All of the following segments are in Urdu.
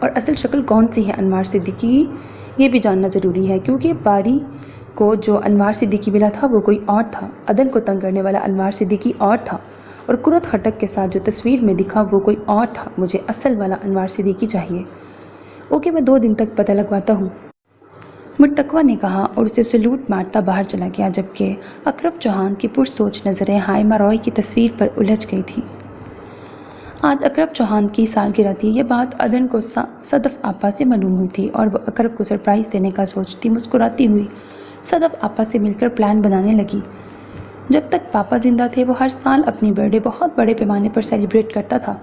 اور اصل شکل کون سی ہے انوار صدیقی کی، یہ بھی جاننا ضروری ہے، کیونکہ باری کو جو انوار صدیقی ملا تھا وہ کوئی اور تھا، عدن کو تنگ کرنے والا انوار صدیقی اور تھا، اور کرت خٹک کے ساتھ جو تصویر میں دکھا وہ کوئی اور تھا۔ مجھے اصل والا انوار صدیقی چاہیے۔ اوکے، میں 2 دن تک پتہ لگواتا ہوں، مرتقوہ نے کہا اور اسے سلوٹ مارتا باہر چلا گیا، جبکہ اکرم چوہان کی پرسوچ نظریں ہائمہ رائے کی تصویر پر الجھ گئی تھیں۔ آج اکرم چوہان کی سالگرہ تھی۔ یہ بات عدن کو صدف آپا سے معلوم ہوئی تھی اور وہ اکرم کو سرپرائز دینے کا سوچتی مسکراتی ہوئی صدف آپا سے مل کر پلان بنانے لگی۔ جب تک پاپا زندہ تھے وہ ہر سال اپنی برتھ ڈے بہت بڑے پیمانے پر سیلیبریٹ کرتا تھا،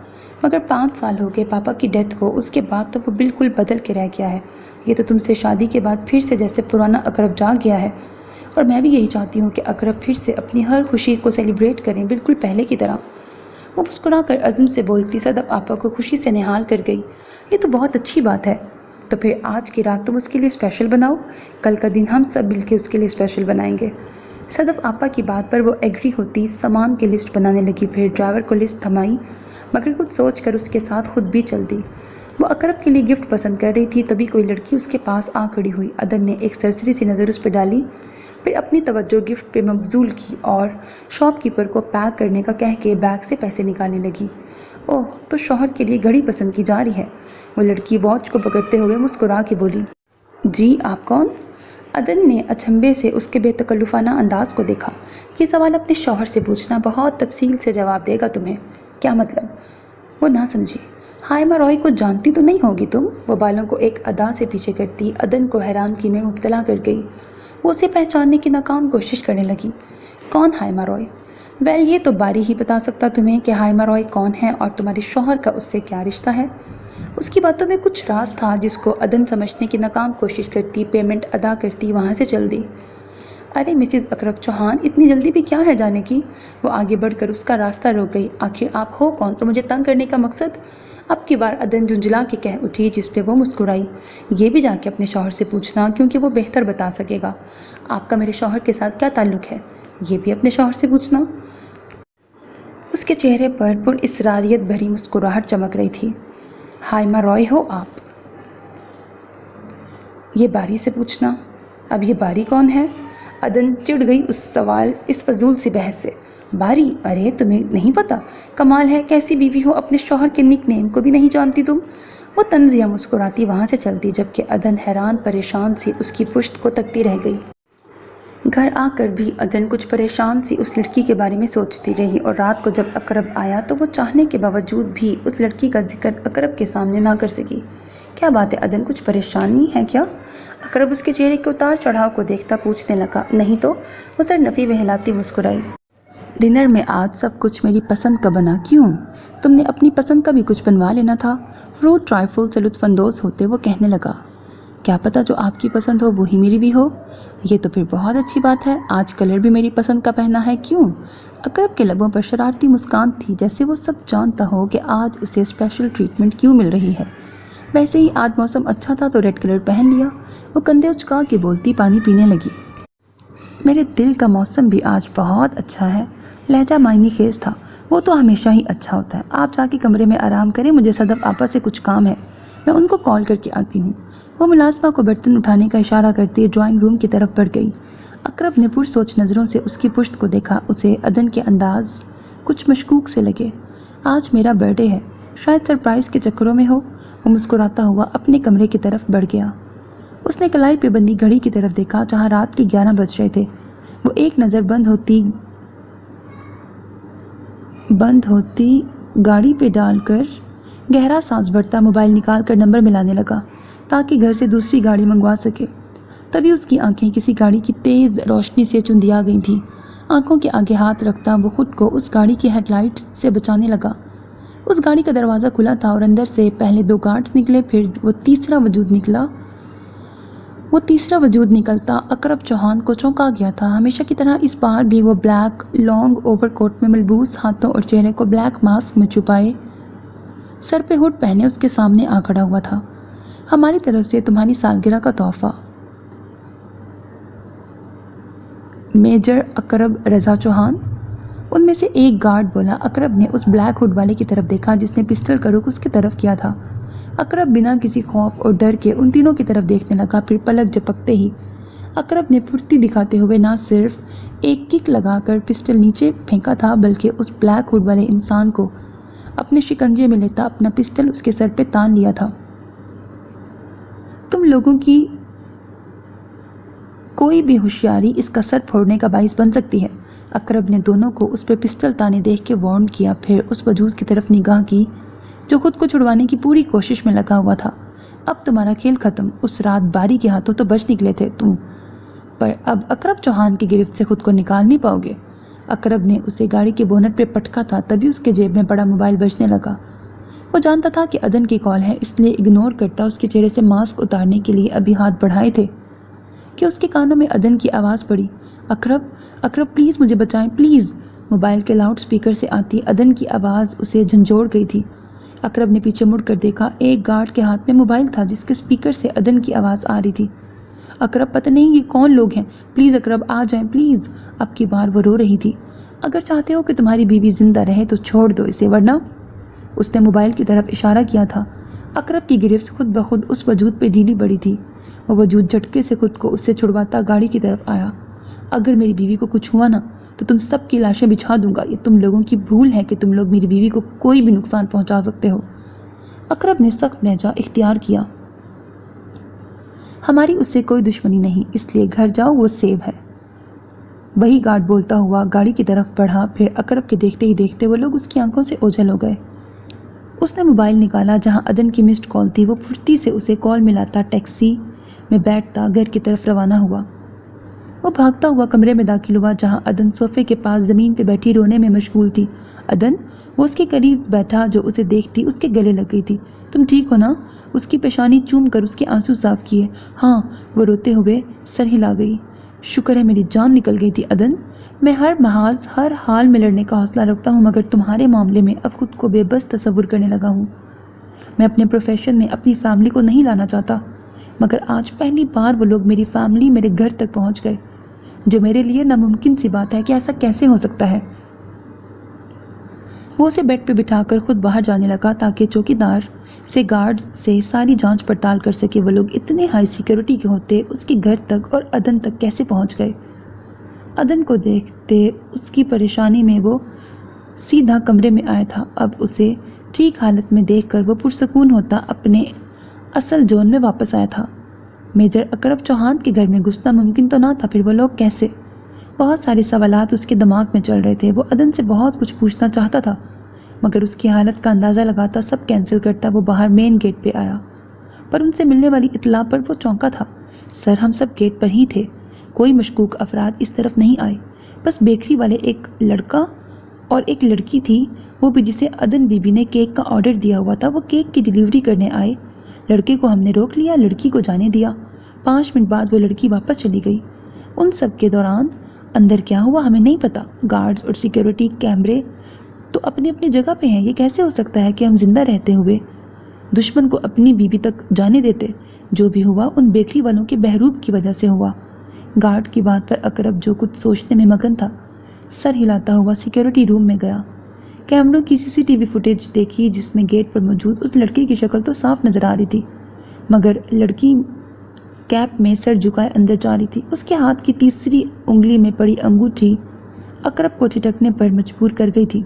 مگر 5 سال ہو گئے پاپا کی ڈیتھ کو، اس کے بعد تو وہ بالکل بدل کے رہ گیا ہے۔ یہ تو تم سے شادی کے بعد پھر سے جیسے پرانا اکرم جاگ گیا ہے، اور میں بھی یہی چاہتی ہوں کہ اکرم پھر سے اپنی ہر خوشی کو سیلیبریٹ کریں، بالکل پہلے کی طرح۔ وہ مسکرا کر عزم سے بولتی صدف آپا کو خوشی سے نہال کر گئی۔ یہ تو بہت اچھی بات ہے، تو پھر آج کی رات تم اس کے لیے اسپیشل بناؤ، کل کا دن ہم سب مل کے اس کے لیے اسپیشل بنائیں گے۔ صدف آپا کی بات پر وہ ایگری ہوتی، سامان کی لسٹ بنانے لگی، پھر ڈرائیور کو لسٹ تھمائی، مگر کچھ سوچ کر اس کے ساتھ خود بھی چل دی۔ وہ اکرم کے لیے گفٹ پسند کر رہی تھی، تبھی کوئی لڑکی اس کے پاس آ کھڑی ہوئی۔ عدن نے ایک سرسری سی نظر اس پہ ڈالی، پھر اپنی توجہ گفٹ پہ مبذول کی اور شاپ کیپر کو پیک کرنے کا کہہ کے بیگ سے پیسے نکالنے لگی۔ اوہ، تو شوہر کے لیے گھڑی پسند کی جا رہی ہے؟ وہ لڑکی واچ کو پکڑتے ہوئے مسکرا کے بولی۔ جی، آپ کون؟ عدن نے اچنبھے سے اس کے بے تکلفانہ انداز کو دیکھا۔ یہ سوال اپنے شوہر سے پوچھنا، بہت تفصیل سے جواب دے گا تمہیں۔ کیا مطلب؟ وہ نہ سمجھی۔ ہائمہ رائے کو جانتی تو نہیں ہوگی تم؟ وہ بالوں کو ایک ادا سے پیچھے کرتی عدن کو حیرانگی میں مبتلا کر گئی۔ وہ اسے پہچاننے کی ناکام کوشش کرنے لگی۔ کون ہائمہ رائے؟ ویل، یہ تو باری ہی بتا سکتا تمہیں کہ ہائمہ رائے کون ہے اور تمہارے شوہر کا اس سے کیا رشتہ ہے۔ اس کی باتوں میں کچھ راز تھا جس کو عدن سمجھنے کی ناکام کوشش کرتی، پیمنٹ ادا کرتی وہاں سے چل دی۔ ارے مسز اکرم چوہان، اتنی جلدی بھی کیا ہے جانے کی؟ وہ آگے بڑھ کر اس کا راستہ روک گئی۔ آخر آپ ہو کون اور مجھے تنگ کرنے کا مقصد؟ اب کی بار عدن جھنجھلا کے کہہ اٹھی، جس پہ وہ مسکرائی۔ یہ بھی جا کے اپنے شوہر سے پوچھنا، کیونکہ وہ بہتر بتا سکے گا۔ آپ کا میرے شوہر کے ساتھ کیا تعلق ہے؟ یہ بھی اپنے شوہر سے پوچھنا۔ اس کے چہرے پر پراسراریت بھری مسکراہٹ چمک رہی تھی۔ ہائمہ رائے ہو آپ؟ یہ باری سے پوچھنا۔ اب یہ باری کون ہے؟ عدن چڑ گئی اس فضول سی بحث سے۔ باری؟ ارے تمہیں نہیں پتا؟ کمال ہے، کیسی بیوی ہو، اپنے شوہر کے نک نیم کو بھی نہیں جانتی تم؟ وہ طنزیہ مسکراتی وہاں سے چلتی، جبکہ عدن حیران پریشان سی اس کی پشت کو تکتی رہ گئی۔ گھر آ کر بھی عدن کچھ پریشان سی اس لڑکی کے بارے میں سوچتی رہی، اور رات کو جب اکرم آیا تو وہ چاہنے کے باوجود بھی اس لڑکی کا ذکر اکرم کے سامنے نہ کر سکی۔ کیا بات ہے عدن، کچھ پریشانی ہے کیا؟ اکرم اس کے چہرے کے اتار چڑھاؤ کو دیکھتا پوچھنے لگا۔ نہیں تو، وہ سر نفی بہلاتی مسکرائی۔ ڈنر میں آج سب کچھ میری پسند کا بنا۔ کیوں؟ تم نے اپنی پسند کا بھی کچھ بنوا لینا تھا۔ فروٹ ٹرائفل سے لطف اندوز ہوتے وہ کہنے لگا۔ کیا پتہ جو آپ کی پسند ہو وہی میری بھی ہو؟ یہ تو پھر بہت اچھی بات ہے۔ آج کلر بھی میری پسند کا پہنا ہے۔ کیوں؟ اکرم کے لبوں پر شرارتی مسکان تھی، جیسے وہ سب جانتا ہو کہ آج اسے اسپیشل ٹریٹمنٹ کیوں مل رہی ہے۔ ویسے ہی آج موسم اچھا تھا تو ریڈ کلر پہن لیا۔ وہ کندھے اچکا کے بولتی پانی پینے لگی۔ میرے دل کا موسم بھی آج بہت اچھا ہے۔ لہجہ معنی خیز تھا۔ وہ تو ہمیشہ ہی اچھا ہوتا ہے۔ آپ جا کے کمرے میں آرام کریں، مجھے صدف آپا سے کچھ کام ہے، میں ان کو کال کر کے آتی ہوں۔ وہ ملازمہ کو برتن اٹھانے کا اشارہ کرتی ڈرائنگ روم کی طرف بڑھ گئی۔ اکرم نے پرسوچ نظروں سے اس کی پشت کو دیکھا۔ اسے عدن کے انداز کچھ مشکوک سے لگے۔ آج میرا برتھ ڈے ہے، شاید سرپرائز کے چکروں میں ہو۔ وہ مسکراتا ہوا اپنے کمرے کی طرف بڑھ گیا۔ اس نے کلائی پہ بندی گھڑی کی طرف دیکھا، جہاں رات کے 11 بج رہے تھے۔ وہ ایک نظر بند ہوتی گاڑی پہ ڈال کر گہرا سانس بھرتا موبائل نکال کر نمبر ملانے لگا تاکہ گھر سے دوسری گاڑی منگوا سکے۔ تبھی اس کی آنکھیں کسی گاڑی کی تیز روشنی سے چندیا گئی تھیں۔ آنکھوں کے آگے ہاتھ رکھتا وہ خود کو اس گاڑی کی ہیڈ لائٹ سے بچانے لگا۔ اس گاڑی کا دروازہ کھلا تھا اور اندر سے پہلے 2 گارڈز نکلے، پھر وہ تیسرا وجود نکلتا اکرم چوہان کو چونکا گیا تھا۔ ہمیشہ کی طرح اس بار بھی وہ بلیک لانگ اوور کوٹ میں ملبوس، ہاتھوں اور چہرے کو بلیک ماسک میں چھپائے، سر پہ ہوڈ پہنے اس کے سامنے آ کھڑا ہوا تھا۔ ہماری طرف سے تمہاری سالگرہ کا تحفہ، میجر اکرم رضا چوہان۔ ان میں سے ایک گارڈ بولا۔ اکرم نے اس بلیک ہوڈ والے کی طرف دیکھا جس نے پسٹل کا رخ اس کی طرف کیا تھا۔ اقرب بنا کسی خوف اور ڈر کے ان تینوں کی طرف دیکھنے لگا. پھر پلک جھپکتے ہی اقرب نے پھرتی دکھاتے ہوئے نہ صرف ایک کک لگا کر پسٹل نیچے پھینکا تھا بلکہ اس بلیک ہوڈ والے انسان کو اپنے شکنجے میں لیتا اپنا پسٹل اس کے سر پہ تان لیا تھا. تم لوگوں کی کوئی بھی ہوشیاری اس کا سر پھوڑنے کا باعث بن سکتی ہے. اقرب نے دونوں کو اس پہ پسٹل تانے دیکھ کے وارن کیا. پھر اس وجود کی طرف نگاہ کی جو خود کو چھڑوانے کی پوری کوشش میں لگا ہوا تھا. اب تمہارا کھیل ختم. اس رات باری کے ہاتھوں تو بچ نکلے تھے تم، پر اب اقرب چوہان کی گرفت سے خود کو نکال نہیں پاؤ گے. اقرب نے اسے گاڑی کے بونٹ پہ پٹکا تھا تبھی اس کے جیب میں بڑا موبائل بجنے لگا. وہ جانتا تھا کہ عدن کی کال ہے، اس لیے اگنور کرتا اس کے چہرے سے ماسک اتارنے کے لیے ابھی ہاتھ بڑھائے تھے کہ اس کے کانوں میں عدن کی آواز پڑی. اقرب، اقرب پلیز مجھے بچائیں پلیز. موبائل کے لاؤڈ سپیکر سے آتی عدن کی آواز اسے جھنجھوڑ گئی تھی. اقرب نے پیچھے مڑ کر دیکھا. ایک گارڈ کے ہاتھ میں موبائل تھا جس کے سپیکر سے عدن کی آواز آ رہی تھی. اقرب پتہ نہیں یہ کون لوگ ہیں، پلیز اقرب آ جائیں پلیز. اب کی بار وہ رو رہی تھی. اگر چاہتے ہو کہ تمہاری بیوی زندہ رہے تو چھوڑ دو اسے، ورنہ. اس نے موبائل کی طرف اشارہ کیا تھا. اقرب کی گرفت خود بخود اس وجود پہ ڈھیلی پڑی تھی. وہ وجود جھٹکے سے خود کو اس سے چھڑواتا گاڑی کی طرف آیا. اگر میری بیوی کو کچھ ہوا نا تو تم سب کی لاشیں بچھا دوں گا. یہ تم لوگوں کی بھول ہے کہ تم لوگ میری بیوی کو کوئی بھی نقصان پہنچا سکتے ہو. اقرب نے سخت لہجہ اختیار کیا. ہماری اس سے کوئی دشمنی نہیں، اس لیے گھر جاؤ، وہ سیو ہے. وہی گارڈ بولتا ہوا گاڑی کی طرف بڑھا. پھر اقرب کے دیکھتے ہی دیکھتے وہ لوگ اس کی آنکھوں سے اوجھل ہو گئے. اس نے موبائل نکالا جہاں عدن کی مسڈ کال تھی. وہ پھرتی سے اسے کال ملاتا ٹیکسی میں بیٹھتا گھر کی طرف روانہ ہوا. وہ بھاگتا ہوا کمرے میں داخل ہوا جہاں عدن صوفے کے پاس زمین پہ بیٹھی رونے میں مشغول تھی. عدن، وہ اس کے قریب بیٹھا جو اسے دیکھتی اس کے گلے لگ گئی تھی. تم ٹھیک ہو نا؟ اس کی پیشانی چوم کر اس کے آنسو صاف کیے. ہاں، وہ روتے ہوئے سر ہلا گئی. شکر ہے میری جان نکل گئی تھی عدن. میں ہر محاذ ہر حال میں لڑنے کا حوصلہ رکھتا ہوں مگر تمہارے معاملے میں اب خود کو بے بس تصور کرنے لگا ہوں. میں اپنے پروفیشن میں اپنی فیملی کو نہیں لانا چاہتا مگر آج پہلی بار وہ لوگ میری فیملی میرے گھر تک پہنچ گئے، جو میرے لیے ناممکن سی بات ہے کہ ایسا کیسے ہو سکتا ہے. وہ اسے بیڈ پہ بٹھا کر خود باہر جانے لگا تاکہ چوکیدار سے گارڈ سے ساری جانچ پڑتال کر سکے وہ لوگ اتنے ہائی سیکیورٹی کے ہوتے اس کے گھر تک اور عدن تک کیسے پہنچ گئے. عدن کو دیکھتے اس کی پریشانی میں وہ سیدھا کمرے میں آیا تھا. اب اسے ٹھیک حالت میں دیکھ کر وہ پرسکون ہوتا اپنے اصل زون میں واپس آیا تھا. میجر اقرب چوہان کے گھر میں گھسنا ممکن تو نہ تھا، پھر وہ لوگ کیسے؟ بہت سارے سوالات اس کے دماغ میں چل رہے تھے. وہ عدن سے بہت کچھ پوچھنا چاہتا تھا مگر اس کی حالت کا اندازہ لگاتا سب کینسل کرتا. وہ باہر مین گیٹ پہ آیا پر ان سے ملنے والی اطلاع پر وہ چونکا تھا. سر، ہم سب گیٹ پر ہی تھے، کوئی مشکوک افراد اس طرف نہیں آئے، بس بیکری والے ایک لڑکا اور ایک لڑکی تھی، وہ بھی جسے عدن بی بی نے کیک کا آرڈر دیا ہوا تھا. وہ کیک کی ڈیلیوری کرنے آئے. لڑکے کو ہم نے روک لیا، لڑکی کو جانے دیا. 5 منٹ بعد وہ لڑکی واپس چلی گئی. ان سب کے دوران اندر کیا ہوا ہمیں نہیں پتا. گارڈز اور سیکیورٹی کیمرے تو اپنی اپنی جگہ پہ ہیں. یہ کیسے ہو سکتا ہے کہ ہم زندہ رہتے ہوئے دشمن کو اپنی بیوی تک جانے دیتے؟ جو بھی ہوا ان بیکری والوں کے بہروب کی وجہ سے ہوا. گارڈ کی بات پر اقرب جو کچھ سوچنے میں مگن تھا سر ہلاتا ہوا سیکیورٹی روم میں گیا. کیمروں کی CCTV فوٹیج دیکھی جس میں گیٹ پر موجود اس لڑکی کی شکل تو صاف نظر آ رہی تھی مگر لڑکی کیپ میں سر جھکائے اندر جا رہی تھی. اس کے ہاتھ کی تیسری انگلی میں پڑی انگوٹھی اقرب کو ٹھٹکنے پر مجبور کر گئی تھی.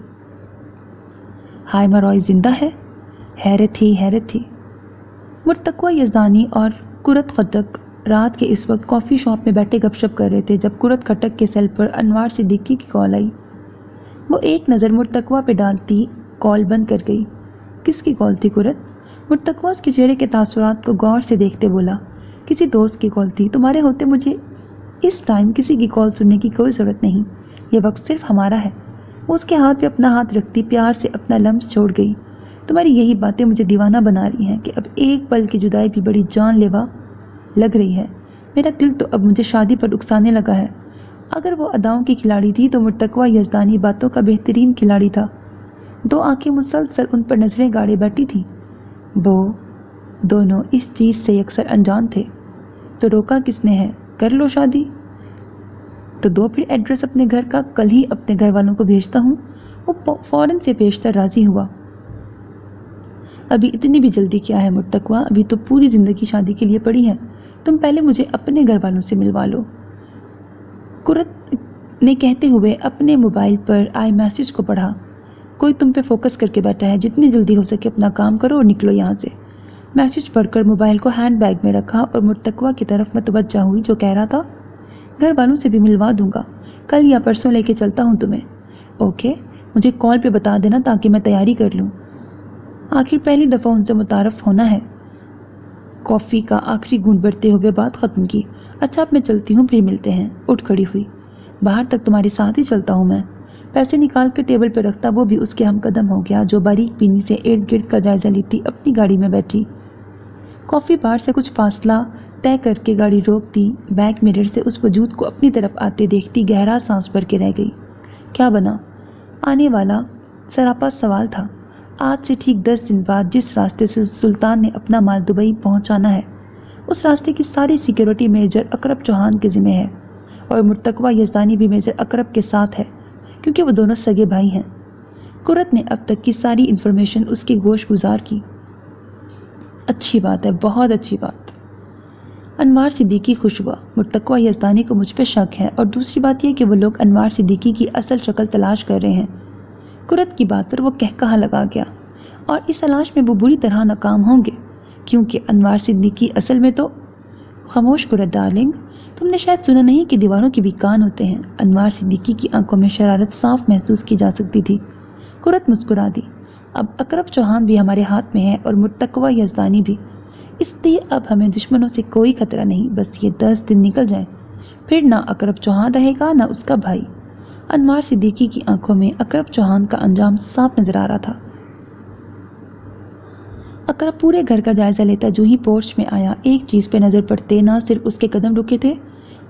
ہائمہ رائے زندہ ہے؟ حیرت ہی حیرت تھی. مرتقوہ یزدانی اور کرت خٹک رات کے اس وقت کافی شاپ میں بیٹھے گپ شپ کر رہے تھے جب کرت خٹک کے سیل پر انوار صدیقی کی کال آئی. وہ ایک نظر مرتقوہ پہ ڈالتی کال بند کر گئی. کس کی کال تھی کرت؟ مرتقوہ اس کے چہرے کے تاثرات کو غور سے دیکھتے بولا. کسی دوست کی کال تھی. تمہارے ہوتے مجھے اس ٹائم کسی کی کال سننے کی کوئی ضرورت نہیں، یہ وقت صرف ہمارا ہے. وہ اس کے ہاتھ پہ اپنا ہاتھ رکھتی پیار سے اپنا لمس چھوڑ گئی. تمہاری یہی باتیں مجھے دیوانہ بنا رہی ہیں کہ اب ایک پل کی جدائی بھی بڑی جان لیوا لگ رہی ہے. میرا دل تو اب مجھے شادی پر اکسانے لگا ہے. اگر وہ اداؤں کی کھلاڑی تھی تو مرتقوہ یزدانی باتوں کا بہترین کھلاڑی تھا. 2 آنکھیں مسلسل ان پر نظریں گاڑے بیٹھی تھیں. وہ دونوں اس چیز سے یکسر انجان تھے. تو روکا کس نے ہے؟ کر لو شادی. تو دو پھر ایڈریس اپنے گھر کا، کل ہی اپنے گھر والوں کو بھیجتا ہوں. وہ فوراً سے پیشتر راضی ہوا. ابھی اتنی بھی جلدی کیا ہے مرتقوہ، ابھی تو پوری زندگی شادی کے لیے پڑی ہے، تم پہلے مجھے اپنے گھر والوں سے ملوا لو۔ قرت نے کہتے ہوئے اپنے موبائل پر آئی میسج کو پڑھا۔ کوئی تم پہ فوکس کر کے بیٹھا ہے، جتنی جلدی ہو سکے اپنا کام کرو اور نکلو یہاں سے۔ میسج پڑھ کر موبائل کو ہینڈ بیگ میں رکھا اور مرتقوہ کی طرف متوجہ ہوئی جو کہہ رہا تھا، گھر والوں سے بھی ملوا دوں گا، کل یا پرسوں لے کے چلتا ہوں تمہیں۔ اوکے، مجھے کال پہ بتا دینا تاکہ میں تیاری کر لوں۔ آخر پہلی دفعہ ان سے متعارف ہونا ہے۔ کافی کا آخری گھونٹ بھرتے ہوئے بات ختم کی۔ اچھا اب میں چلتی ہوں، پھر ملتے ہیں۔ اٹھ کھڑی ہوئی۔ باہر تک تمہارے ساتھ ہی چلتا ہوں میں۔ پیسے نکال کر ٹیبل پہ رکھتا وہ بھی اس کے ہم قدم ہو گیا جو باریک بینی سے ارد گرد کا جائزہ لیتی اپنی گاڑی میں بیٹھی۔ کافی بار سے کچھ فاصلہ طے کر کے گاڑی روک دی، بیک مرر سے اس وجود کو اپنی طرف آتے دیکھتی گہرا سانس بھر کے رہ گئی۔ کیا بنا؟ آنے والا سراپا سوال تھا۔ آج سے ٹھیک 10 دن بعد جس راستے سے سلطان نے اپنا مال دبئی پہنچانا ہے، اس راستے کی ساری سیکیورٹی میجر اکرم چوہان کے ذمہ ہے، اور مرتقوہ یزدانی بھی میجر اکرم کے ساتھ ہے کیونکہ وہ دونوں سگے بھائی ہیں۔ قرت نے اب تک کی ساری انفارمیشن اس کی گوش گزار کی۔ اچھی بات ہے، بہت اچھی بات۔ انوار صدیقی خوش ہوا۔ مرتقوہ یزدانی کو مجھ پہ شک ہے، اور دوسری بات یہ کہ وہ لوگ انوار صدیقی کی اصل شکل تلاش کر رہے ہیں۔ قرت کی بات پر وہ کہا لگا گیا، اور اس تلاش میں وہ بری طرح ناکام ہوں گے کیونکہ انوار صدیقی اصل میں تو… خاموش قرت ڈارلنگ، تم نے شاید سنا نہیں کہ دیواروں کے بھی کان ہوتے ہیں۔ انوار صدیقی کی آنکھوں میں شرارت صاف محسوس کی جا سکتی تھی۔ قرت مسکرا دی۔ اب اکرم چوہان بھی ہمارے ہاتھ میں ہے اور مرتقوہ یزدانی بھی، اس لیے اب ہمیں دشمنوں سے کوئی خطرہ نہیں۔ بس یہ 10 دن نکل جائیں، پھر نہ اکرم چوہان رہے گا نہ اس کا بھائی۔ انوار صدیقی کی آنکھوں میں اکرم چوہان کا انجام صاف نظر آ رہا تھا۔ اکرم پورے گھر کا جائزہ لیتا جو ہی پورچ میں آیا، ایک چیز پہ نظر پڑتے نہ صرف اس کے قدم رکے تھے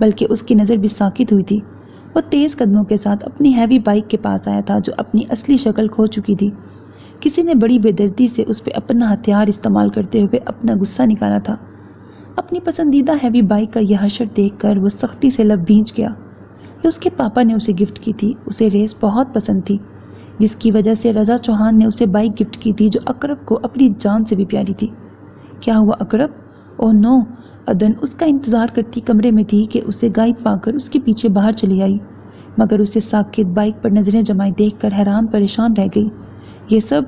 بلکہ اس کی نظر بھی ساکت ہوئی تھی۔ وہ تیز قدموں کے ساتھ اپنی ہیوی بائک کے پاس آیا تھا جو اپنی اصلی شکل کھو چکی تھی۔ کسی نے بڑی بے دردی سے اس پہ اپنا ہتھیار استعمال کرتے ہوئے اپنا غصہ نکالا تھا۔ اپنی پسندیدہ ہیوی بائک کا یہ حشر دیکھ کر وہ سختی سے لب بھینچ گیا۔ یہ اس کے پاپا نے اسے گفٹ کی تھی۔ اسے ریس بہت پسند تھی، جس کی وجہ سے رضا چوہان نے اسے بائک گفٹ کی تھی جو اکرم کو اپنی جان سے بھی پیاری تھی۔ کیا ہوا اکرم؟ اوہ نو! عدن اس کا انتظار کرتی کمرے میں تھی کہ اسے غائب پا کر اس کے پیچھے باہر چلی آئی، مگر اسے ساکت بائک پر نظریں جمائے دیکھ کر حیران پریشان رہ گئی۔ یہ سب…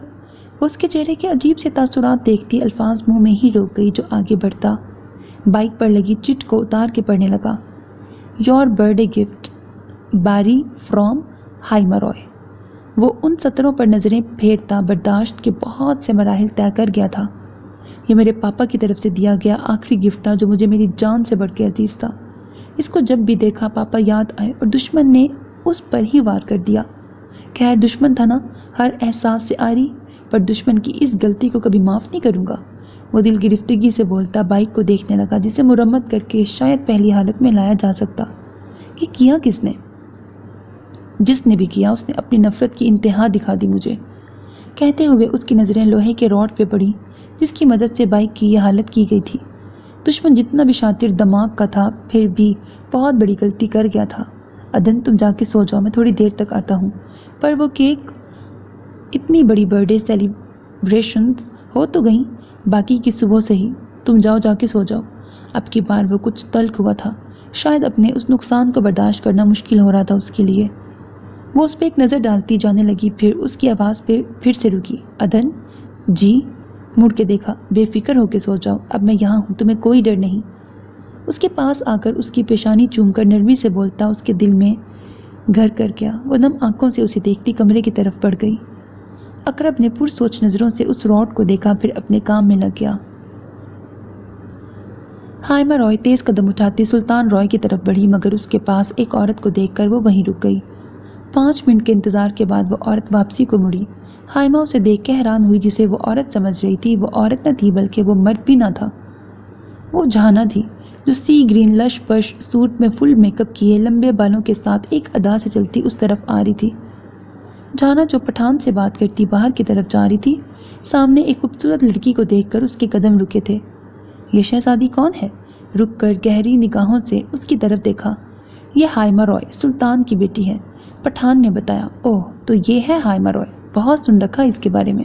وہ اس کے چہرے کے عجیب سے تاثرات دیکھتی الفاظ منہ میں ہی روک گئی جو آگے بڑھتا بائک پر لگی چٹ کو اتار کے پڑھنے لگا۔ یور برتھ ڈے گفٹ باری فرام ہائما رائے۔ وہ ان سطروں پر نظریں پھیرتا برداشت کے بہت سے مراحل طے کر گیا تھا۔ یہ میرے پاپا کی طرف سے دیا گیا آخری گفٹ تھا جو مجھے میری جان سے بڑھ کے عزیز تھا۔ اس کو جب بھی دیکھا پاپا یاد آئے اور دشمن نے اس پر ہی وار کر دیا۔ خیر دشمن تھا نا، ہر احساس سے آری، پر دشمن کی اس غلطی کو کبھی معاف نہیں کروں گا۔ وہ دل گرفتگی سے بولتا بائک کو دیکھنے لگا جسے مرمت کر کے شاید پہلی حالت میں لایا جا سکتا۔ یہ کیا کس نے؟ جس نے بھی کیا اس نے اپنی نفرت کی انتہا دکھا دی مجھے۔ کہتے ہوئے اس کی نظریں لوہے کے راڈ پہ پڑی جس کی مدد سے بائک کی یہ حالت کی گئی تھی۔ دشمن جتنا بھی شاطر دماغ کا تھا پھر بھی بہت بڑی غلطی کر گیا تھا۔ عدن تم جا کے سو جاؤ، میں تھوڑی دیر تک آتا ہوں۔ پر وہ کیک… اتنی بڑی برتھ ڈے سیلیبریشنز ہو تو گئیں، باقی کی صبح سے ہی۔ تم جاؤ، جا کے سو جاؤ۔ اب کی بار وہ کچھ تلخ ہوا تھا، شاید اپنے اس نقصان کو برداشت کرنا مشکل ہو رہا تھا اس کے لیے۔ وہ اس پہ ایک نظر ڈالتی جانے لگی، پھر اس کی آواز پہ پھر سے رکی۔ عدن جی؟ مڑ کے دیکھا۔ بے فکر ہو کے سو جاؤ، اب میں یہاں ہوں، تمہیں کوئی ڈر نہیں۔ اس کے پاس آ کر اس کی پیشانی چوم کر نرمی سے بولتا اس کے دل میں گھر کر گیا۔ وہ نم آنکھوں سے اسے دیکھتی کمرے کی طرف بڑھ گئی۔ اکرم نے پرسوچ نظروں سے اس راڈ کو دیکھا، پھر اپنے کام میں لگ گیا۔ ہائما رائے تیز قدم اٹھاتی سلطان رائے کی طرف بڑھی، مگر اس کے پاس ایک عورت کو دیکھ کر وہ وہیں رک گئی۔ 5 منٹ کے انتظار کے بعد وہ عورت واپسی کو مڑی۔ ہائما اسے دیکھ کے حیران ہوئی، جسے وہ عورت سمجھ رہی تھی وہ عورت نہ تھی بلکہ وہ مرد بھی نہ تھا۔ وہ جہانہ تھی جو سی گرین لش پش سوٹ میں فل میک اپ کیے لمبے بالوں کے ساتھ ایک ادا سے چلتی اس طرف آ رہی تھی۔ جہانہ جو پٹھان سے بات کرتی باہر کی طرف جا رہی تھی، سامنے ایک خوبصورت لڑکی کو دیکھ کر اس کے قدم رکے تھے۔ یہ شہزادی کون ہے؟ رک کر گہری نگاہوں سے اس کی طرف دیکھا۔ یہ ہائما رائے سلطان کی بیٹی ہے، پٹھان نے بتایا۔ اوہ تو یہ ہے ہائما رائے، بہت سن رکھا اس کے بارے میں۔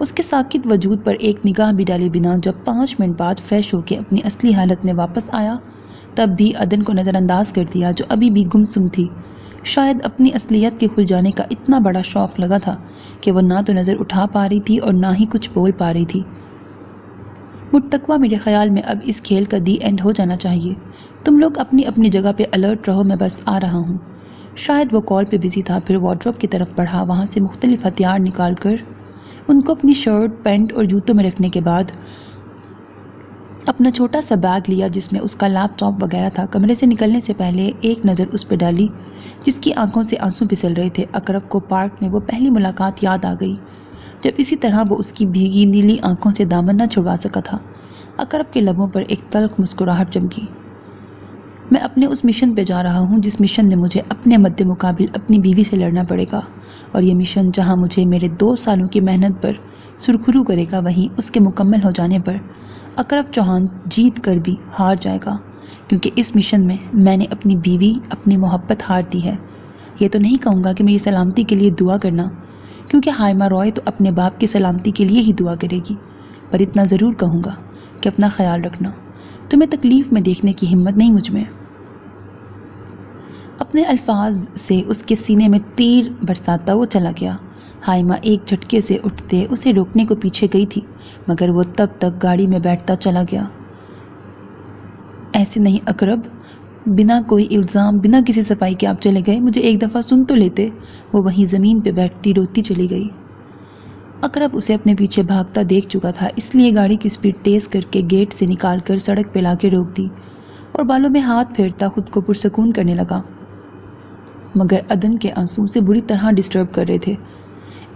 اس کے ساکت وجود پر ایک نگاہ بھی ڈالے بنا جب 5 منٹ بعد فریش ہو کے اپنی اصلی حالت میں واپس آیا تب بھی عدن کو نظر انداز کر دیا جو ابھی بھی گمسم تھی۔ شاید اپنی اصلیت کے کھل جانے کا اتنا بڑا شوق لگا تھا کہ وہ نہ تو نظر اٹھا پا رہی تھی اور نہ ہی کچھ بول پا رہی تھی۔ متقوا میرے خیال میں اب اس کھیل کا دی اینڈ ہو جانا چاہیے۔ تم لوگ اپنی اپنی جگہ پہ الرٹ رہو، میں بس آ رہا ہوں۔ شاید وہ کال پہ بزی تھا، پھر وارڈروب کی طرف بڑھا، وہاں سے مختلف ہتھیار نکال کر ان کو اپنی شرٹ، پینٹ اور جوتوں میں رکھنے کے بعد اپنا چھوٹا سا بیگ لیا جس میں اس کا لیپ ٹاپ وغیرہ تھا۔ کمرے سے نکلنے سے پہلے ایک نظر اس پہ ڈالی جس کی آنکھوں سے آنسو پھسل رہے تھے۔ اقرب کو پارک میں وہ پہلی ملاقات یاد آ گئی جب اسی طرح وہ اس کی بھیگی نیلی آنکھوں سے دامن نہ چھڑوا سکا تھا۔ اقرب کے لبوں پر ایک تلخ مسکراہٹ چمکی۔ میں اپنے اس مشن پہ جا رہا ہوں جس مشن میں مجھے اپنے مد مقابل اپنی بیوی سے لڑنا پڑے گا، اور یہ مشن جہاں مجھے میرے 2 سالوں کی محنت پر سرخرو کرے گا وہیں اس کے مکمل ہو جانے پر اقرب چوہان جیت کر بھی ہار جائے گا، کیونکہ اس مشن میں میں نے اپنی بیوی، اپنی محبت ہار دی ہے۔ یہ تو نہیں کہوں گا کہ میری سلامتی کے لیے دعا کرنا، کیونکہ ہائمہ رائے تو اپنے باپ کی سلامتی کے لیے ہی دعا کرے گی، پر اتنا ضرور کہوں گا کہ اپنا خیال رکھنا۔ تمہیں تکلیف میں دیکھنے کی ہمت نہیں مجھ میں۔ اپنے الفاظ سے اس کے سینے میں تیر برساتا وہ چلا گیا۔ ہائمہ ایک جھٹکے سے اٹھتے اسے روکنے کو پیچھے گئی تھی، مگر وہ تب تک گاڑی میں بیٹھتا چلا گیا۔ ایسے نہیں اقرب، بنا کوئی الزام، بنا کسی صفائی کے آپ چلے گئے، مجھے ایک دفعہ سن تو لیتے۔ وہ وہیں زمین پہ بیٹھتی روتی چلی گئی۔ اقرب اسے اپنے پیچھے بھاگتا دیکھ چکا تھا، اس لیے گاڑی کی سپیڈ تیز کر کے گیٹ سے نکال کر سڑک پہ لا کے روک دی اور بالوں میں ہاتھ پھیرتا خود کو پرسکون کرنے لگا، مگر عدن کے آنسو اسے بری طرح ڈسٹرب کر رہے تھے۔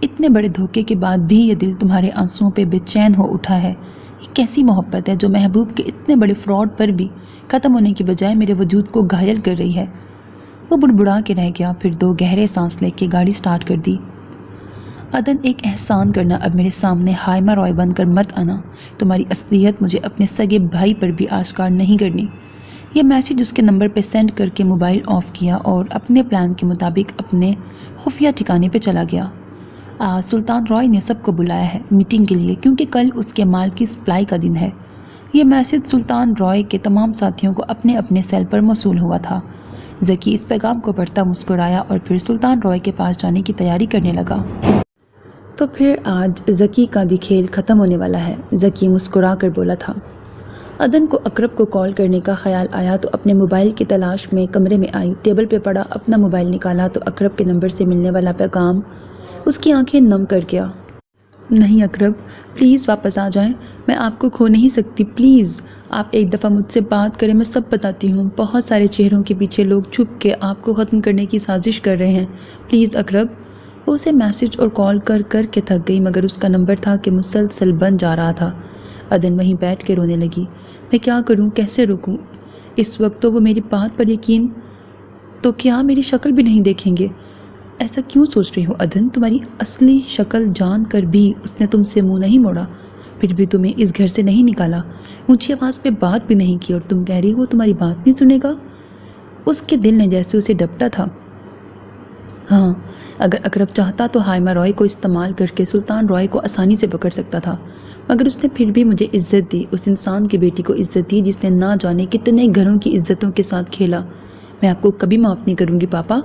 اتنے بڑے دھوکے کے بعد بھی یہ دل تمہارے آنسوؤں پہ بے چین ہو اٹھا ہے۔ یہ کیسی محبت ہے جو محبوب کے اتنے بڑے فراڈ پر بھی ختم ہونے کی بجائے میرے وجود کو گھائل کر رہی ہے۔ وہ بڑبڑا کے رہ گیا، پھر 2 گہرے سانس لے کے گاڑی سٹارٹ کر دی۔ عدن، ایک احسان کرنا، اب میرے سامنے ہائمہ رائے بن کر مت آنا۔ تمہاری اصلیت مجھے اپنے سگے بھائی پر بھی آشکار نہیں کرنی۔ یہ میسیج اس کے نمبر پہ سینڈ کر کے موبائل آف کیا اور اپنے پلان کے مطابق اپنے خفیہ ٹھکانے پہ چلا گیا۔ آج سلطان رائے نے سب کو بلایا ہے میٹنگ کے لیے، کیونکہ کل اس کے مال کی سپلائی کا دن ہے۔ یہ میسیج سلطان رائے کے تمام ساتھیوں کو اپنے اپنے سیل پر موصول ہوا تھا۔ ذکی اس پیغام کو پڑھتا مسکرایا اور پھر سلطان رائے کے پاس جانے کی تیاری کرنے لگا۔ تو پھر آج ذکی کا بھی کھیل ختم ہونے والا ہے، ذکی مسکرا کر بولا تھا۔ عدن کو اقرب کو کال کرنے کا خیال آیا تو اپنے موبائل کی تلاش میں کمرے میں آئی، ٹیبل پہ پڑا اپنا موبائل نکالا تو اقرب کے نمبر سے ملنے والا پیغام اس کی آنکھیں نم کر گیا۔ نہیں اقرب، پلیز واپس آ جائیں، میں آپ کو کھو نہیں سکتی، پلیز آپ ایک دفعہ مجھ سے بات کریں، میں سب بتاتی ہوں۔ بہت سارے چہروں کے پیچھے لوگ چھپ کے آپ کو ختم کرنے کی سازش کر رہے ہیں، پلیز اقرب۔ وہ اسے میسیج اور کال کر کر کے تھک گئی، مگر اس کا نمبر تھا کہ مسلسل بن جا رہا تھا۔ عدن وہیں بیٹھ کے رونے لگی۔ میں کیا کروں، کیسے روکوں؟ اس وقت تو وہ میری بات پر یقین تو کیا میری شکل بھی نہیں دیکھیں گے۔ ایسا کیوں سوچ رہی ہو عدن؟ تمہاری اصلی شکل جان کر بھی اس نے تم سے منہ نہیں موڑا، پھر بھی تمہیں اس گھر سے نہیں نکالا، اونچی آواز پہ بات بھی نہیں کی، اور تم کہہ رہی ہو تمہاری بات نہیں سنے گا۔ اس کے دل نے جیسے اسے ڈپٹا تھا۔ ہاں، اگر اقرب چاہتا تو ہائمہ رائے کو استعمال کر کے سلطان رائے کو آسانی سے پکڑ سکتا تھا، مگر اس نے پھر بھی مجھے عزت دی، اس انسان کی بیٹی کو عزت دی جس نے نہ جانے کتنے گھروں کی عزتوں کے ساتھ کھیلا۔ میں آپ کو کبھی معاف نہیں کروں گی پاپا۔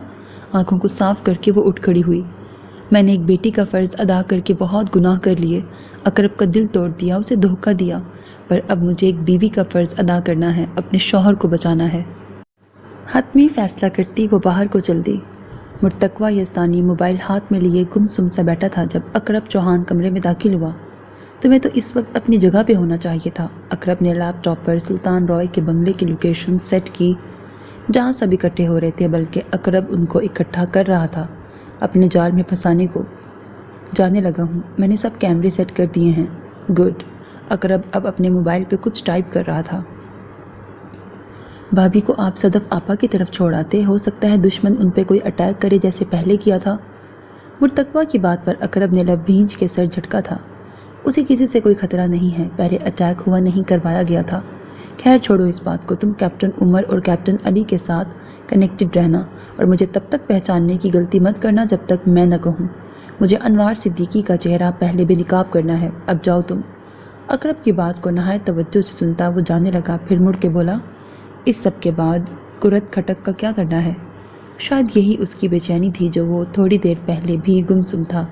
آنکھوں کو صاف کر کے وہ اٹھ کھڑی ہوئی۔ میں نے ایک بیٹی کا فرض ادا کر کے بہت گناہ کر لیے، اقرب کا دل توڑ دیا، اسے دھوکہ دیا، پر اب مجھے ایک بیوی کا فرض ادا کرنا ہے، اپنے شوہر کو بچانا ہے۔ حتمی فیصلہ کرتی وہ باہر کو چل دی۔ مرتقوا یزدانی موبائل ہاتھ میں لیے گمسم سا بیٹھا تھا جب اقرب چوہان کمرے میں داخل ہوا۔ تمہیں تو اس وقت اپنی جگہ پہ ہونا چاہیے تھا۔ اقرب نے لیپ ٹاپ پر سلطان رائے کے بنگلے کی لوکیشن سیٹ کی جہاں سب اکٹھے ہو رہے تھے، بلکہ اقرب ان کو اکٹھا کر رہا تھا اپنے جال میں پھنسانے کو۔ جانے لگا ہوں، میں نے سب کیمرے سیٹ کر دیے ہیں۔ گڈ۔ اقرب اب اپنے موبائل پہ کچھ ٹائپ کر رہا تھا۔ بھابھی کو آپ صدف آپا کی طرف چھوڑ آتے، ہو سکتا ہے دشمن ان پہ کوئی اٹیک کرے جیسے پہلے کیا تھا۔ مرتقوا کی بات پر اقرب نے لب بھینچ کے سر جھٹکا تھا۔ اسے کسی سے کوئی خطرہ نہیں ہے، پہلے اٹیک ہوا نہیں، کروایا گیا تھا۔ خیر چھوڑو اس بات کو، تم کیپٹن عمر اور کیپٹن علی کے ساتھ کنیکٹڈ رہنا اور مجھے تب تک پہچاننے کی غلطی مت کرنا جب تک میں نہ کہوں۔ مجھے انوار صدیقی کا چہرہ پہلے بے نقاب کرنا ہے، اب جاؤ تم۔ اکرم کی بات کو نہایت توجہ سے سنتا وہ جانے لگا، پھر مڑ کے بولا، اس سب کے بعد کرت کھٹک کا کیا کرنا ہے؟ شاید یہی اس کی بے چینی تھی جو وہ تھوڑی دیر پہلے بھی گمسم تھا۔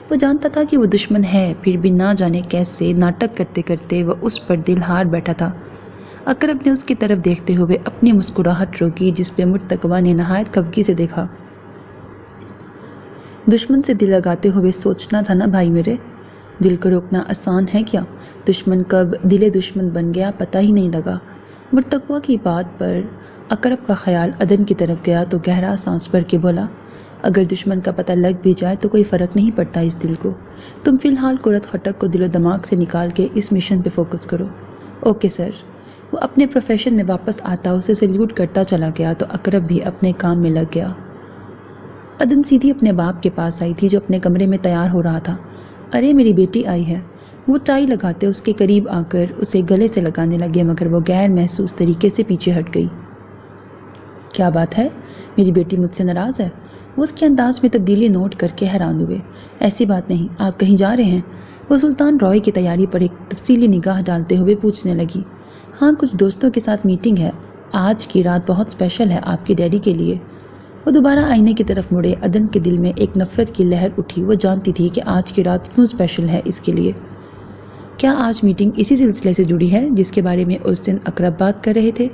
وہ جانتا تھا کہ وہ دشمن ہے، پھر بھی نہ جانے کیسے ناٹک کرتے کرتے وہ اس پر دل ہار بیٹھا تھا۔ اکرم نے اس کی طرف دیکھتے ہوئے اپنی مسکراہٹ روکی، جس پہ مرتقبہ نے نہایت خفگی سے دیکھا۔ دشمن سے دل لگاتے ہوئے سوچنا تھا نا بھائی میرے، دل کو روکنا آسان ہے کیا؟ دشمن کب دل دشمن بن گیا پتہ ہی نہیں لگا۔ مرتقبہ کی بات پر اکرم کا خیال عدن کی طرف گیا تو گہرا سانس بھر کے بولا، اگر دشمن کا پتہ لگ بھی جائے تو کوئی فرق نہیں پڑتا اس دل کو، تم فی الحال کرت کھٹک کو دل و دماغ سے نکال کے اس مشن پہ فوکس کرو۔ Okay sir. وہ اپنے پروفیشن میں واپس آتا اسے سلیوٹ کرتا چلا گیا تو اکرم بھی اپنے کام میں لگ گیا۔ عدن سیدھی اپنے باپ کے پاس آئی تھی جو اپنے کمرے میں تیار ہو رہا تھا۔ ارے میری بیٹی آئی ہے۔ وہ ٹائی لگاتے اس کے قریب آ کر اسے گلے سے لگانے لگے، مگر وہ غیر محسوس طریقے سے پیچھے ہٹ گئی۔ کیا بات ہے؟ میری بیٹی مجھ سے ناراض ہے؟ وہ اس کے انداز میں تبدیلی نوٹ کر کے حیران ہوئے۔ ایسی بات نہیں، آپ کہیں جا رہے ہیں؟ وہ سلطان رائے کی تیاری پر ایک تفصیلی نگاہ ڈالتے ہوئے پوچھنے لگی۔ ہاں، کچھ دوستوں کے ساتھ میٹنگ ہے، آج کی رات بہت اسپیشل ہے آپ کے ڈیڈی کے لیے۔ وہ دوبارہ آئینے کی طرف مڑے۔ عدن کے دل میں ایک نفرت کی لہر اٹھی، وہ جانتی تھی کہ آج کی رات کیوں اسپیشل ہے اس کے لیے۔ کیا آج میٹنگ اسی سلسلے سے جڑی ہے جس کے بارے میں اس دن اکرم بات کر رہے تھے؟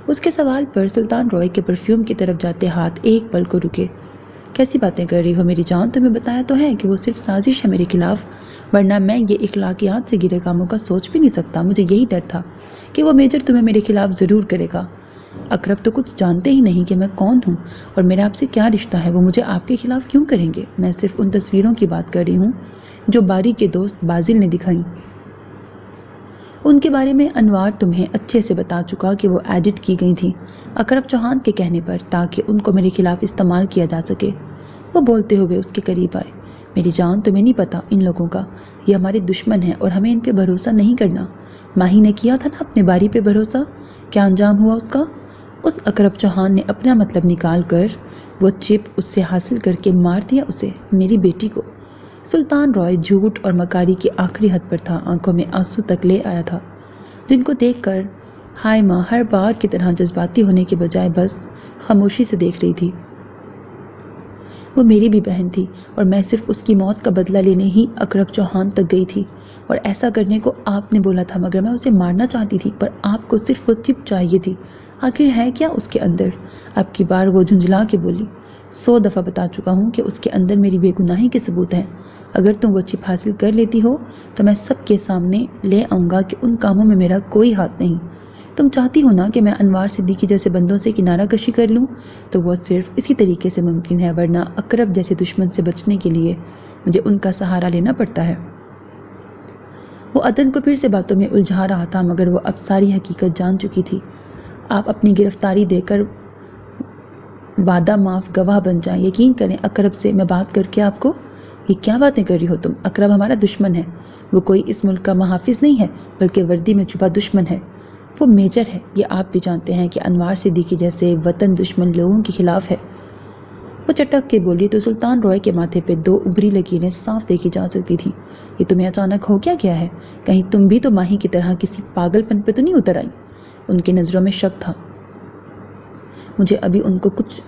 اس کے سوال پر سلطان رائے کے پرفیوم کی طرف جاتے ہاتھ ایک پل کو رکے۔ کیسی باتیں کر رہی ہو میری جان؟ تمہیں بتایا تو ہے کہ وہ صرف سازش ہے میرے خلاف، ورنہ میں یہ اخلاقیات سے گرے کاموں کا سوچ بھی نہیں سکتا۔ مجھے یہی ڈر تھا کہ وہ میجر تمہیں میرے خلاف ضرور کرے گا۔ اکرم تو کچھ جانتے ہی نہیں کہ میں کون ہوں اور میرا آپ سے کیا رشتہ ہے، وہ مجھے آپ کے خلاف کیوں کریں گے؟ میں صرف ان تصویروں کی بات کر رہی ہوں جو باری کے دوست بازل نے دکھائیں۔ ان کے بارے میں انوار تمہیں اچھے سے بتا چکا کہ وہ ایڈٹ کی گئی تھیں اکرم چوہان کے کہنے پر، تاکہ ان کو میرے خلاف استعمال کیا جا سکے۔ وہ بولتے ہوئے اس کے قریب آئے۔ میری جان، تمہیں نہیں پتا ان لوگوں کا، یہ ہمارے دشمن ہیں اور ہمیں ان پہ بھروسہ نہیں کرنا۔ ماہی نے کیا تھا نا اپنے باری پہ بھروسہ، کیا انجام ہوا اس کا؟ اس اکرم چوہان نے اپنا مطلب نکال کر وہ چپ اس سے حاصل کر کے مار دیا اسے، میری بیٹی کو۔ سلطان رائے جھوٹ اور مکاری کی آخری حد پر تھا، آنکھوں میں آنسو تک لے آیا تھا، جن کو دیکھ کر ہائے ماں ہر بار کی طرح جذباتی ہونے کے بجائے بس خاموشی سے دیکھ رہی تھی۔ وہ میری بھی بہن تھی اور میں صرف اس کی موت کا بدلہ لینے ہی اکرم چوہان تک گئی تھی، اور ایسا کرنے کو آپ نے بولا تھا، مگر میں اسے مارنا چاہتی تھی، پر آپ کو صرف وہ چپ چاہیے تھی۔ آخر ہے کیا اس کے اندر؟ اب کی بار وہ جھنجھلا کے بولی، 100 دفعہ بتا چکا ہوں کہ اس کے اندر میری بے گناہی کے ثبوت ہیں۔ اگر تم وہ چپ حاصل کر لیتی ہو تو میں سب کے سامنے لے آؤں گا کہ ان کاموں میں میرا کوئی ہاتھ نہیں۔ تم چاہتی ہو نا کہ میں انوار صدیقی جیسے بندوں سے کنارہ کشی کر لوں، تو وہ صرف اسی طریقے سے ممکن ہے، ورنہ اکرم جیسے دشمن سے بچنے کے لیے مجھے ان کا سہارا لینا پڑتا ہے۔ وہ عدن کو پھر سے باتوں میں الجھا رہا تھا، مگر وہ اب ساری حقیقت جان چکی تھی۔ آپ اپنی گرفتاری دے کر وعدہ معاف گواہ بن جائیں، یقین کریں اکرم سے میں بات کر کے آپ کو۔ یہ کیا باتیں کر رہی ہو تم؟ اکرم ہمارا دشمن ہے، وہ کوئی اس ملک کا محافظ نہیں ہے، بلکہ وردی میں چھپا دشمن ہے۔ وہ میجر ہے، یہ آپ بھی جانتے ہیں کہ انوار صدیقی جیسے وطن دشمن لوگوں کے خلاف ہے۔ وہ چٹک کے بولی تو سلطان رائے کے ماتھے پہ 2 ابری لکیریں صاف دیکھی جا سکتی تھی۔ یہ تمہیں اچانک ہو کیا گیا ہے؟ کہیں تم بھی تو ماہی کی طرح کسی پاگل پن پہ تو نہیں اتر آئی؟ ان کی نظروں میں شک تھا۔ مجھے ابھی ان کو کچھ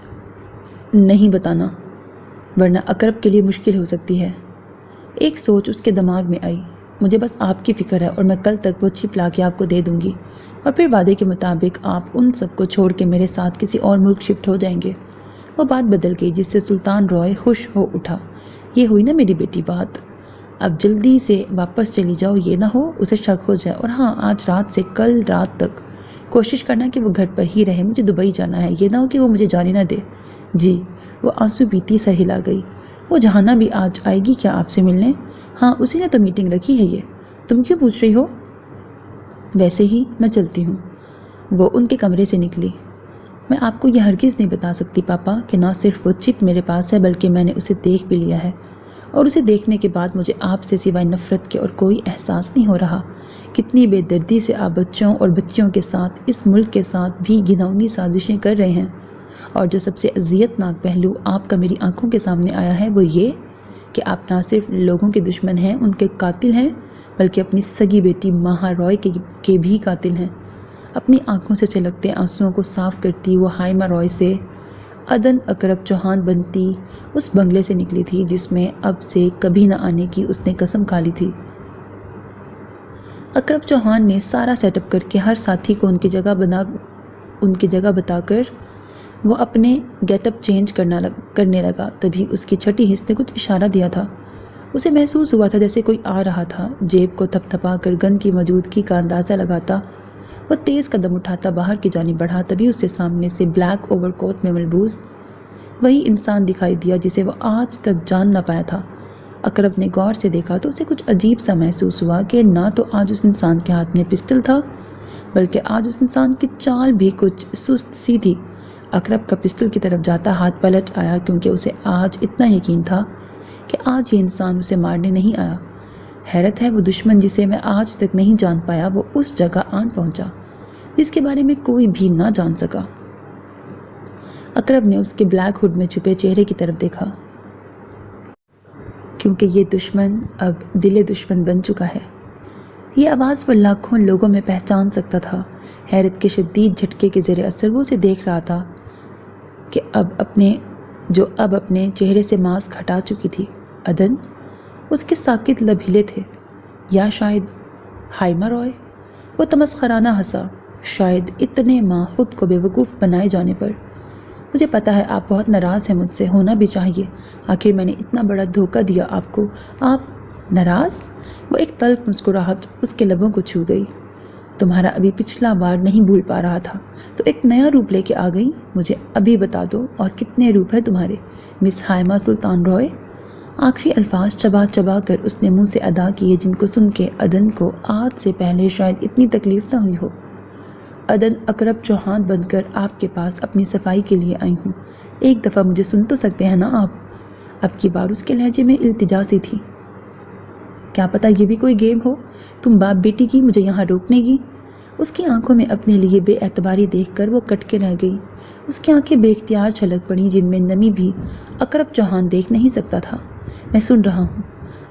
نہیں بتانا، ورنہ اکرم کے لیے مشکل ہو سکتی ہے۔ ایک سوچ اس کے دماغ میں آئی، مجھے بس آپ کی فکر ہے اور میں کل تک وہ چپ لا کے آپ کو دے دوں گی، اور پھر وعدے کے مطابق آپ ان سب کو چھوڑ کے میرے ساتھ کسی اور ملک شفٹ ہو جائیں گے۔ وہ بات بدل گئی، جس سے سلطان رائے خوش ہو اٹھا۔ یہ ہوئی نا میری بیٹی بات، اب جلدی سے واپس چلی جاؤ، یہ نہ ہو اسے شک ہو جائے، اور ہاں آج رات سے کل رات تک کوشش کرنا کہ وہ گھر پر ہی رہے، مجھے دبئی جانا ہے، یہ نہ ہو کہ وہ مجھے جانے نہ دے۔ جی۔ وہ آنسو پیتی سر ہلا گئی۔ وہ جہانہ بھی آج آئے گی کیا آپ سے ملنے؟ ہاں، اسی نے تو میٹنگ رکھی ہے، یہ تم کیوں پوچھ رہی ہو؟ ویسے ہی میں چلتی ہوں۔ وہ ان کے کمرے سے نکلی۔ میں آپ کو یہ ہرگز نہیں بتا سکتی پاپا کہ نہ صرف وہ چپ میرے پاس ہے، بلکہ میں نے اسے دیکھ بھی لیا ہے، اور اسے دیکھنے کے بعد مجھے آپ سے سوائے نفرت کے اور کوئی احساس نہیں ہو رہا۔ کتنی بے دردی سے آپ بچوں اور بچیوں کے ساتھ، اس ملک کے ساتھ بھی گھناؤنی سازشیں کر رہے ہیں، اور جو سب سے اذیت ناک پہلو آپ کا میری آنکھوں کے سامنے آیا ہے وہ یہ کہ آپ نہ صرف لوگوں کے دشمن ہیں، ان کے قاتل ہیں، بلکہ اپنی سگی بیٹی مہا رائے کے بھی قاتل ہیں۔ اپنی آنکھوں سے چھلکتے آنسوؤں کو صاف کرتی وہ ہائما رائے سے عدن اکرب چوہان بنتی اس بنگلے سے نکلی تھی جس میں اب سے کبھی نہ آنے کی اس نے قسم کھا لی تھی۔ اکرب چوہان نے سارا سیٹ اپ کر کے ہر ساتھی کو ان کی جگہ بتا کر وہ اپنے گیٹ اپ چینج کرنے لگا۔ تبھی اس کی چھٹی حص نے کچھ اشارہ دیا تھا۔ اسے محسوس ہوا تھا جیسے کوئی آ رہا تھا۔ جیب کو تھپ تھپا کر گن کی موجودگی کا اندازہ لگاتا وہ تیز قدم اٹھاتا باہر کی جانب بڑھا۔ تبھی اسے سامنے سے بلیک اوور کوٹ میں ملبوس وہی انسان دکھائی دیا جسے وہ آج تک جان نہ پایا تھا۔ اکرب نے غور سے دیکھا تو اسے کچھ عجیب سا محسوس ہوا کہ نہ تو آج اس انسان کے ہاتھ میں پسٹل تھا، بلکہ آج اس انسان کی چال بھی کچھ سست سی تھی۔ اکرب کا پسٹل کی طرف جاتا ہاتھ پلٹ آیا کیونکہ اسے آج اتنا یقین تھا کہ آج یہ انسان اسے مارنے نہیں آیا۔ حیرت ہے، وہ دشمن جسے میں آج تک نہیں جان پایا وہ اس جگہ آن پہنچا جس کے بارے میں کوئی بھی نہ جان سکا۔ اکرب نے اس کے بلیک ہوڈ میں چھپے چہرے کی طرف دیکھا، کیونکہ یہ دشمن اب دل دشمن بن چکا ہے۔ یہ آواز وہ لاکھوں لوگوں میں پہچان سکتا تھا۔ حیرت کے شدید جھٹکے کے زیر اثر وہ اسے دیکھ رہا تھا کہ اب اپنے چہرے سے ماسک ہٹا چکی تھی۔ عدن، اس کے ساکت لب ہلے تھے، یا شاید ہائما رائے؟ وہ تمسخرانہ ہنسا، شاید اتنے ماہ خود کو بے وقوف بنائے جانے پر۔ مجھے پتا ہے آپ بہت ناراض ہیں مجھ سے، ہونا بھی چاہیے، آخر میں نے اتنا بڑا دھوکہ دیا آپ کو۔ آپ ناراض؟ وہ ایک تلخ مسکراہٹ اس کے لبوں کو چھو گئی۔ تمہارا ابھی پچھلا وار نہیں بھول پا رہا تھا تو ایک نیا روپ لے کے آ گئی۔ مجھے ابھی بتا دو، اور کتنے روپ ہیں تمہارے، مس ہائما سلطان رائے؟ آخری الفاظ چبا چبا کر اس نے منہ سے ادا کیے جن کو سن کے عدن کو آج سے پہلے شاید اتنی تکلیف نہ ہوئی ہو۔ عدن، اکرب چوہان بن کر آپ کے پاس اپنی صفائی کے لیے آئی ہوں۔ ایک دفعہ مجھے سن تو سکتے ہیں نا آپ؟ اب کی بار اس کے لہجے میں التجا سی تھی۔ کیا پتا یہ بھی کوئی گیم ہو، تم باپ بیٹی کی مجھے یہاں روکنے کی؟ اس کی آنکھوں میں اپنے لیے بے اعتباری دیکھ کر وہ کٹ کے رہ گئی۔ اس کی آنکھیں بے اختیار چھلک پڑیں جن میں نمی بھی اکرب چوہان دیکھ نہیں سکتا تھا۔ میں سن رہا ہوں۔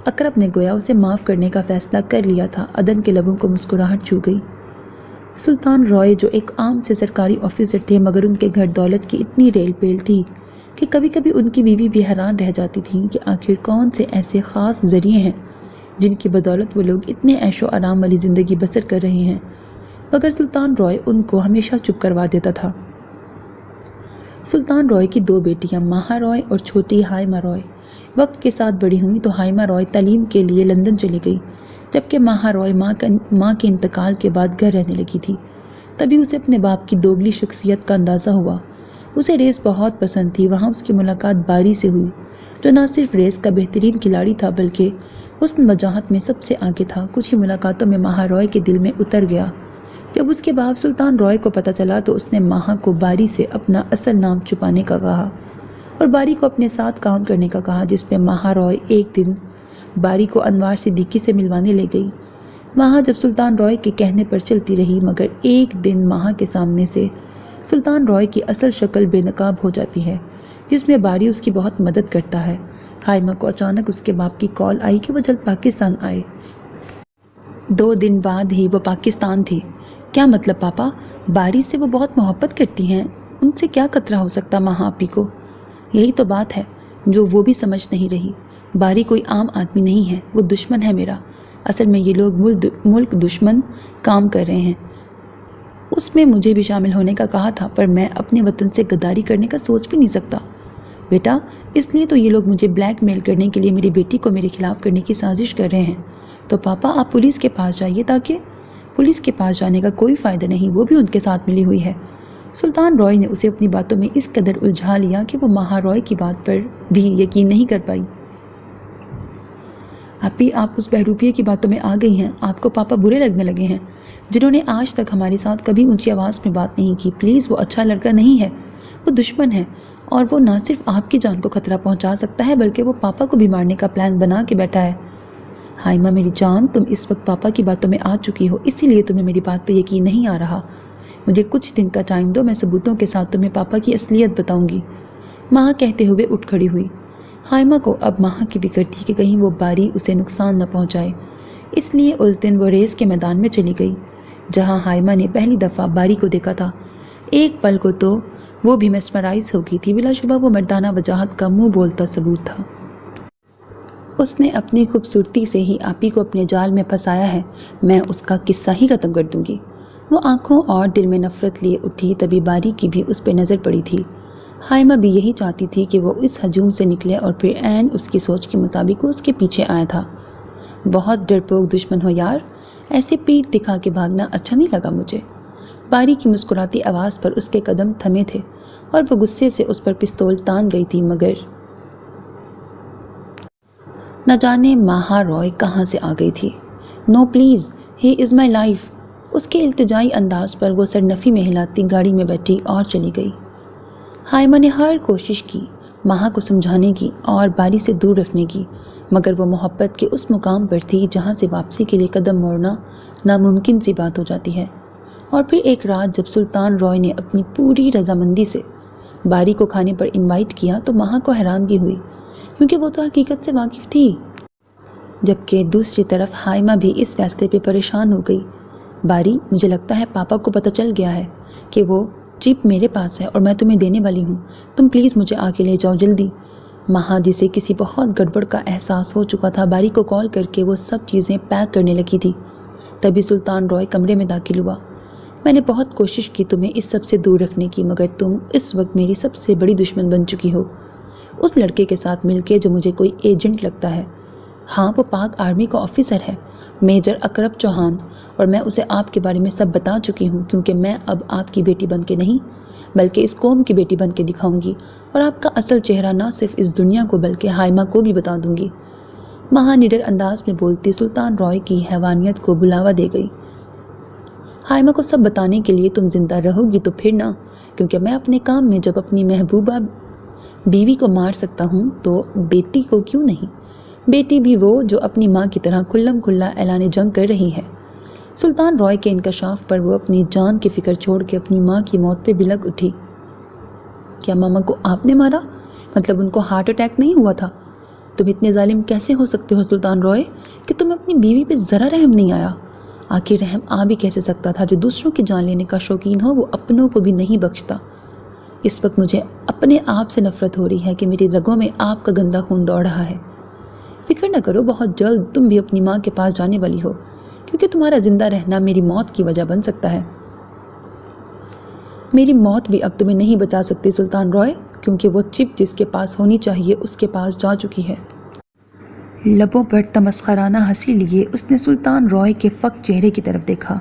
اکرب نے گویا اسے معاف کرنے کا فیصلہ کر لیا تھا۔ عدن کے لبوں کو مسکراہٹ چھو گئی۔ سلطان رائے جو ایک عام سے سرکاری آفیسر تھے، مگر ان کے گھر دولت کی اتنی ریل پیل تھی کہ کبھی کبھی ان کی بیوی بھی حیران رہ جاتی تھی کہ آخر کون سے ایسے خاص ذریعے ہیں جن کی بدولت وہ لوگ اتنے عیش و آرام والی زندگی بسر کر رہے ہیں، مگر سلطان رائے ان کو ہمیشہ چپ کروا دیتا تھا۔ سلطان رائے کی دو بیٹیاں مہا رائے اور چھوٹی ہائما رائے وقت کے ساتھ بڑی ہوئیں تو ہائما رائے تعلیم کے لیے لندن چلی گئی، جبکہ مہا رائے ماں کے انتقال کے بعد گھر رہنے لگی تھی۔ تبھی اسے اپنے باپ کی دوگلی شخصیت کا اندازہ ہوا۔ اسے ریس بہت پسند تھی۔ وہاں اس کی ملاقات باری سے ہوئی، جو نہ صرف ریس کا بہترین کھلاڑی تھا بلکہ حسن وجاہت میں سب سے آگے تھا۔ کچھ ہی ملاقاتوں میں مہا رائے کے دل میں اتر گیا۔ جب اس کے باپ سلطان رائے کو پتہ چلا تو اس نے مہا کو باری سے اپنا اصل نام چھپانے کا کہا اور باری کو اپنے ساتھ کام کرنے کا کہا، جس پہ مہا رائے ایک دن باری کو انوار صدیقی سے ملوانے لے گئی۔ مہا جب سلطان رائے کے کہنے پر چلتی رہی، مگر ایک دن مہا کے سامنے سے سلطان رائے کی اصل شکل بے نقاب ہو جاتی ہے، جس میں باری اس کی بہت مدد کرتا ہے۔ ہائما کو اچانک اس کے باپ کی کال آئی کہ وہ جلد پاکستان آئے۔ 2 دن بعد ہی وہ پاکستان تھی۔ کیا مطلب پاپا؟ باری سے وہ بہت محبت کرتی ہیں، ان سے کیا خطرہ ہو سکتا مہا آپی کو؟ یہی تو بات ہے جو وہ بھی سمجھ نہیں رہی۔ باری کوئی عام آدمی نہیں ہے، وہ دشمن ہے میرا۔ اصل میں یہ لوگ ملک دشمن کام کر رہے ہیں۔ اس میں مجھے بھی شامل ہونے کا کہا تھا، پر میں اپنے وطن سے غداری کرنے کا سوچ بھی نہیں سکتا بیٹا، اس لیے تو یہ لوگ مجھے بلیک میل کرنے کے لیے میری بیٹی کو میرے خلاف کرنے کی سازش کر رہے ہیں۔ تو پاپا آپ پولیس کے پاس جائیے، تاکہ پولیس کے پاس جانے کا کوئی فائدہ نہیں، وہ بھی ان کے ساتھ ملی ہوئی ہے۔ سلطان رائے نے اسے اپنی باتوں میں اس قدر الجھا لیا کہ وہ مہا رائے کی بات پر بھی یقین نہیں کر پائی۔ آپی، آپ اس بہروپیے کی باتوں میں آ گئی ہیں۔ آپ کو پاپا برے لگنے لگے ہیں، جنہوں نے آج تک ہمارے ساتھ کبھی اونچی آواز میں بات نہیں کی۔ پلیز، وہ اچھا لڑکا نہیں ہے، وہ دشمن ہے، اور وہ نہ صرف آپ کی جان کو خطرہ پہنچا سکتا ہے بلکہ وہ پاپا کو بھی مارنے کا پلان بنا کے بیٹھا ہے۔ ہائما میری جان، تم اس وقت پاپا کی باتوں میں آ چکی ہو، اسی لیے تمہیں میری بات پہ یقین نہیں آ رہا۔ مجھے کچھ دن کا ٹائم دو، میں ثبوتوں کے ساتھ تمہیں پاپا کی اصلیت بتاؤں گی۔ ماں کہتے ہوئے اٹھ کھڑی ہوئی۔ حائمہ کو اب ماہا کی فکر تھی کہ کہیں وہ باری اسے نقصان نہ پہنچائے، اس لیے اس دن وہ ریس کے میدان میں چلی گئی جہاں حائمہ نے پہلی دفعہ باری کو دیکھا تھا۔ ایک پل کو تو وہ بھی میسمرائز ہو گئی تھی، بلا شبہ وہ مردانہ وجاہت کا منہ بولتا ثبوت تھا۔ اس نے اپنی خوبصورتی سے ہی آپی کو اپنے جال میں پھنسایا ہے، میں اس کا قصہ ہی ختم کر دوں گی۔ وہ آنکھوں اور دل میں نفرت لیے اٹھی، تبھی باری کی بھی اس پہ نظر پڑی تھی۔ حائمہ بھی یہی چاہتی تھی کہ وہ اس ہجوم سے نکلے اور پھر عین اس کی سوچ کے مطابق وہ اس کے پیچھے آیا تھا۔ بہت ڈرپوک دشمن ہو یار، ایسے پیٹھ دکھا کے بھاگنا اچھا نہیں لگا مجھے۔ باری کی مسکراتی آواز پر اس کے قدم تھمے تھے اور وہ غصے سے اس پر پستول تان گئی تھی، مگر نہ جانے ماہا روئے کہاں سے آ گئی تھی۔ نو please, he is my life. اس کے التجائی انداز پر وہ سر نفی میں ہلاتی گاڑی میں بیٹھی اور چلی گئی۔ حائمہ نے ہر کوشش کی ماہا کو سمجھانے کی اور باری سے دور رکھنے کی، مگر وہ محبت کے اس مقام پر تھی جہاں سے واپسی کے لیے قدم موڑنا ناممکن سی بات ہو جاتی ہے۔ اور پھر ایک رات جب سلطان روئے نے اپنی پوری رضامندی سے باری کو کھانے پر انوائٹ کیا تو ماہا کو حیرانگی ہوئی، کیونکہ وہ تو حقیقت سے واقف تھی، جبکہ دوسری طرف حائمہ بھی اس فیصلے پہ پریشان ہو گئی۔ باری، مجھے لگتا ہے پاپا کو پتہ چل گیا ہے کہ وہ چپ میرے پاس ہے اور میں تمہیں دینے والی ہوں، تم پلیز مجھے آ کے لے جاؤ جلدی۔ ماہا، جسے کسی بہت گڑبڑ کا احساس ہو چکا تھا، باری کو کال کر کے وہ سب چیزیں پیک کرنے لگی تھی۔ تبھی سلطان روئے کمرے میں داخل ہوا۔ میں نے بہت کوشش کی تمہیں اس سب سے دور رکھنے کی، مگر تم اس وقت میری سب سے بڑی دشمن بن چکی ہو، اس لڑکے کے ساتھ مل کے جو مجھے کوئی ایجنٹ لگتا ہے۔ ہاں، وہ پاک آرمی کا آفیسر ہے، میجر اکرم چوہان، اور میں اسے آپ کے بارے میں سب بتا چکی ہوں، کیونکہ میں اب آپ کی بیٹی بن کے نہیں بلکہ اس قوم کی بیٹی بن کے دکھاؤں گی، اور آپ کا اصل چہرہ نہ صرف اس دنیا کو بلکہ حائمہ کو بھی بتا دوں گی۔ ماہا نڈر انداز میں بولتی سلطان روئے کی حیوانیت کو بلاوا دے گئی۔ حائمہ کو سب بتانے کے لیے تم زندہ رہو گی تو پھر نہ، کیونکہ میں اپنے کام میں جب اپنی محبوبہ بیوی کو مار سکتا ہوں تو بیٹی کو کیوں نہیں، بیٹی بھی وہ جو اپنی ماں کی طرح کھلم کھلا اعلان جنگ کر رہی ہے۔ سلطان روئے کے انکشاف پر وہ اپنی جان کی فکر چھوڑ کے اپنی ماں کی موت پہ بلک اٹھی۔ کیا ماما کو آپ نے مارا؟ مطلب ان کو ہارٹ اٹیک نہیں ہوا تھا؟ تم اتنے ظالم کیسے ہو سکتے ہو سلطان روئے کہ تم اپنی بیوی پہ ذرا رحم نہیں آیا؟ آخر رحم آ بھی کیسے سکتا تھا؟ جو دوسروں کی جان لینے کا شوقین ہو وہ اپنوں کو بھی نہیں بخشتا۔ اس وقت مجھے اپنے آپ سے نفرت ہو رہی ہے کہ میری رگوں میں آپ کا گندا خون دوڑ رہا ہے۔ فکر نہ کرو، بہت جلد تم بھی اپنی ماں کے پاس جانے والی ہو، کیونکہ تمہارا زندہ رہنا میری موت کی وجہ بن سکتا ہے۔ میری موت بھی اب تمہیں نہیں بچا سکتی سلطان روئے، کیونکہ وہ چپ جس کے پاس ہونی چاہیے اس کے پاس جا چکی ہے۔ لبوں پر تمسخرانہ ہنسی لیے اس نے سلطان روئے کے فق چہرے کی طرف دیکھا،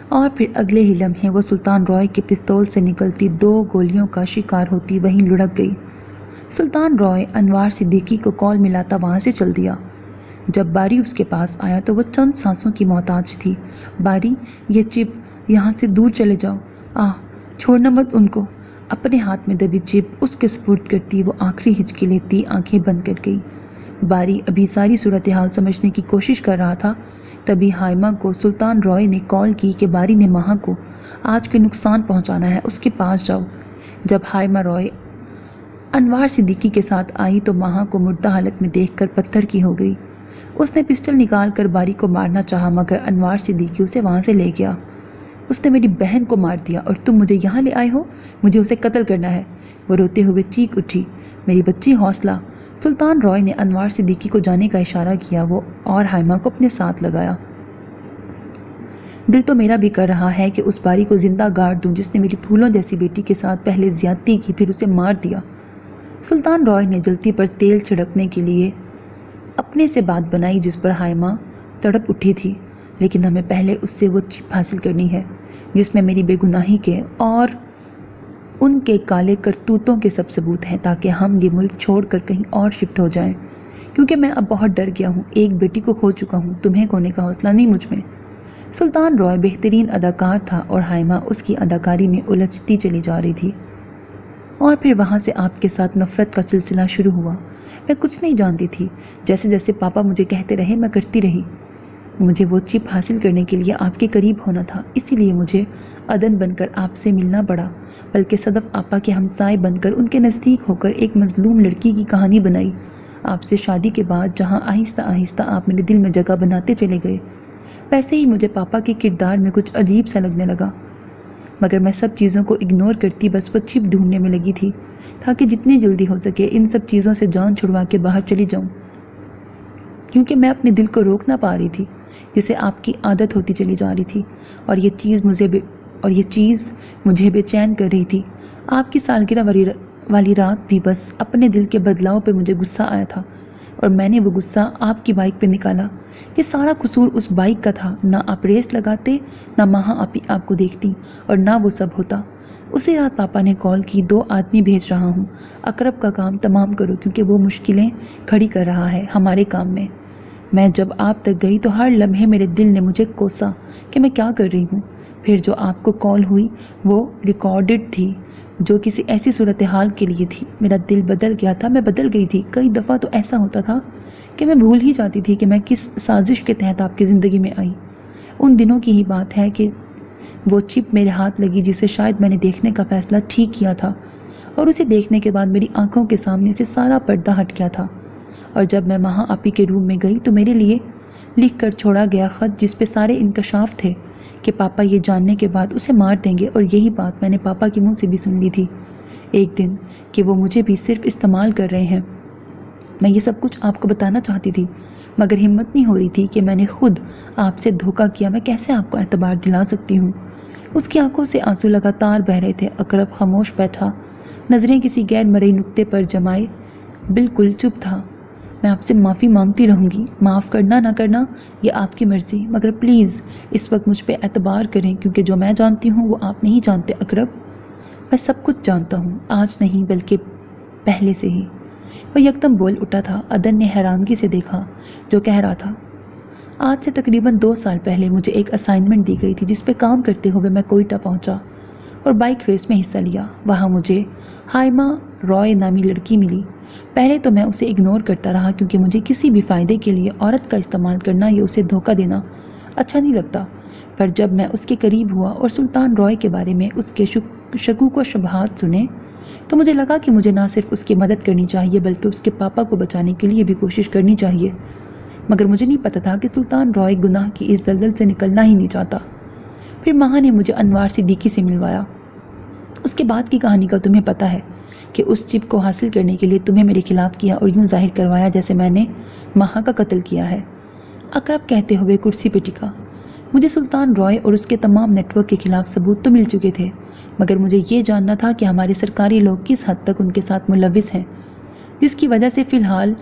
اور پھر اگلے ہی لمحے وہ سلطان روئے کے پستول سے نکلتی 2 گولیوں کا شکار ہوتی وہیں لڑک گئی۔ سلطان روئے انوار صدیقی کو کال ملاتا وہاں سے چل دیا۔ جب باری اس کے پاس آیا تو وہ چند سانسوں کی محتاج تھی۔ باری، یہ چپ، یہاں سے دور چلے جاؤ، چھوڑنا مت ان کو۔ اپنے ہاتھ میں دبی چپ اس کے سپرد کرتی وہ آخری ہچکی لیتی آنکھیں بند کر گئی۔ باری ابھی ساری صورتحال سمجھنے کی کوشش کر رہا تھا، تبھی حائمہ کو سلطان روئے نے کال کی کہ باری نے ماہا کو آج کوئی نقصان پہنچانا ہے، اس کے پاس جاؤ۔ جب حائمہ روئے انوار صدیقی کے ساتھ آئی تو ماہا کو مردہ حالت میں دیکھ کر پتھر کی ہو گئی۔ اس نے پسٹل نکال کر باری کو مارنا چاہا، مگر انوار صدیقی اسے وہاں سے لے گیا۔ اس نے میری بہن کو مار دیا اور تم مجھے یہاں لے آئے ہو، مجھے اسے قتل کرنا ہے، وہ روتے ہوئے چیخ اٹھی۔ میری بچی حوصلہ۔ سلطان روئے نے انوار صدیقی کو جانے کا اشارہ کیا وہ اور حائمہ کو اپنے ساتھ لگایا۔ دل تو میرا بھی کر رہا ہے کہ اس باری کو زندہ گاڑ دوں جس نے میری پھولوں جیسی بیٹی کے ساتھ پہلے زیادتی کی پھر اسے مار دیا۔ سلطان روئے نے جلتی پر تیل چھڑکنے کے لیے اپنے سے بات بنائی جس پر حائمہ تڑپ اٹھی تھی، لیکن ہمیں پہلے اس سے وہ چپ حاصل کرنی ہے جس میں میری بے گناہی کے اور ان کے کالے کرتوتوں کے سب ثبوت ہیں، تاکہ ہم یہ ملک چھوڑ کر کہیں اور شفٹ ہو جائیں، کیونکہ میں اب بہت ڈر گیا ہوں، ایک بیٹی کو کھو چکا ہوں، تمہیں کھونے کا حوصلہ نہیں مجھ میں۔ سلطان روئے بہترین اداکار تھا اور حائمہ اس کی اداکاری میں الجھتی چلی جا رہی تھی۔ اور پھر وہاں سے آپ کے ساتھ نفرت کا سلسلہ شروع ہوا۔ میں کچھ نہیں جانتی تھی، جیسے جیسے پاپا مجھے کہتے رہے میں کرتی رہی۔ مجھے وہ چپ حاصل کرنے کے لیے آپ کے قریب ہونا تھا، اسی لیے مجھے عدن بن کر آپ سے ملنا پڑا، بلکہ صدف آپا کے ہمسائے بن کر ان کے نزدیک ہو کر ایک مظلوم لڑکی کی کہانی بنائی آپ سے شادی کے بعد جہاں آہستہ آہستہ آپ میرے دل میں جگہ بناتے چلے گئے، ویسے ہی مجھے پاپا کے کردار میں کچھ عجیب سا لگنے لگا، مگر میں سب چیزوں کو اگنور کرتی بس وہ چپ ڈھونڈنے میں لگی تھی تاکہ جتنی جلدی ہو سکے ان سب چیزوں سے جان چھڑوا کے باہر چلی جاؤں، کیونکہ میں اپنے دل کو روک نہ پا رہی تھی جسے آپ کی عادت ہوتی چلی جا رہی تھی، اور یہ چیز مجھے بے چین کر رہی تھی۔ آپ کی سالگرہ والی رات بھی بس اپنے دل کے بدلاؤ پہ مجھے غصہ آیا تھا، اور میں نے وہ غصہ آپ کی بائک پہ نکالا۔ یہ سارا قصور اس بائک کا تھا، نہ آپ ریس لگاتے، نہ ماہا آپ کو دیکھتی، اور نہ وہ سب ہوتا۔ اسی رات پاپا نے کال کی، 2 آدمی بھیج رہا ہوں، اقرب کا کام تمام کرو کیونکہ وہ مشکلیں کھڑی کر رہا ہے ہمارے کام میں۔ میں جب آپ تک گئی تو ہر لمحے میرے دل نے مجھے کوسا کہ میں کیا کر رہی ہوں۔ پھر جو آپ کو کال ہوئی وہ ریکارڈڈ تھی، جو کسی ایسی صورتحال کے لیے تھی۔ میرا دل بدل گیا تھا، میں بدل گئی تھی۔ کئی دفعہ تو ایسا ہوتا تھا کہ میں بھول ہی جاتی تھی کہ میں کس سازش کے تحت آپ کی زندگی میں آئی۔ ان دنوں کی ہی بات ہے کہ وہ چپ میرے ہاتھ لگی جسے شاید میں نے دیکھنے کا فیصلہ ٹھیک کیا تھا، اور اسے دیکھنے کے بعد میری آنکھوں کے سامنے سے سارا پردہ ہٹ گیا تھا۔ اور جب میں ماہا آپی کے روم میں گئی تو میرے لیے لکھ کر چھوڑا گیا خط جس پہ سارے انکشاف تھے کہ پاپا یہ جاننے کے بعد اسے مار دیں گے، اور یہی بات میں نے پاپا کے منہ سے بھی سن لی تھی ایک دن کہ وہ مجھے بھی صرف استعمال کر رہے ہیں۔ میں یہ سب کچھ آپ کو بتانا چاہتی تھی مگر ہمت نہیں ہو رہی تھی کہ میں نے خود آپ سے دھوکہ کیا، میں کیسے آپ کو اعتبار دلا سکتی ہوں۔ اس کی آنکھوں سے آنسو لگاتار بہہ رہے تھے۔ اقرب خاموش بیٹھا، نظریں کسی غیر مرئی نقطے پر جمائے بالکل چپ تھا۔ میں آپ سے معافی مانگتی رہوں گی، معاف کرنا نہ کرنا یہ آپ کی مرضی، مگر پلیز اس وقت مجھ پہ اعتبار کریں کیونکہ جو میں جانتی ہوں وہ آپ نہیں جانتے اقرب۔ میں سب کچھ جانتا ہوں، آج نہیں بلکہ پہلے سے ہی۔ وہ یکدم بول اٹھا تھا۔ عدن نے حیرانگی سے دیکھا جو کہہ رہا تھا۔ آج سے تقریباً 2 سال پہلے مجھے ایک اسائنمنٹ دی گئی تھی جس پہ کام کرتے ہوئے میں کوئٹہ پہنچا اور بائک ریس میں حصہ لیا۔ وہاں مجھے ہائما رائے نامی لڑکی ملی۔ پہلے تو میں اسے اگنور کرتا رہا کیونکہ مجھے کسی بھی فائدے کے لیے عورت کا استعمال کرنا یا اسے دھوکہ دینا اچھا نہیں لگتا، پر جب میں اس کے قریب ہوا اور سلطان رائے کے بارے میں اس کے شکوک و شبہات سنے تو مجھے لگا کہ مجھے نہ صرف اس کی مدد کرنی چاہیے بلکہ اس کے پاپا کو بچانے کے لیے بھی کوشش کرنی چاہیے، مگر مجھے نہیں پتا تھا کہ سلطان رائے گناہ کی اس دلدل سے نکلنا ہی نہیں چاہتا۔ پھر ماہا نے مجھے انوار صدیقی سے ملوایا۔ اس کے بعد کی کہانی کا تمہیں پتہ ہے کہ اس چپ کو حاصل کرنے کے لیے تمہیں میرے خلاف کیا اور یوں ظاہر کروایا جیسے میں نے ماہا کا قتل کیا ہے، اقرب کہتے ہوئے کرسی پہ ٹکا۔ مجھے سلطان رائے اور اس کے تمام نیٹ ورک کے خلاف ثبوت تو مل چکے تھے، مگر مجھے یہ جاننا تھا کہ ہمارے سرکاری لوگ کس حد تک ان کے ساتھ ملوث ہیں، جس کی وجہ سے فی الحال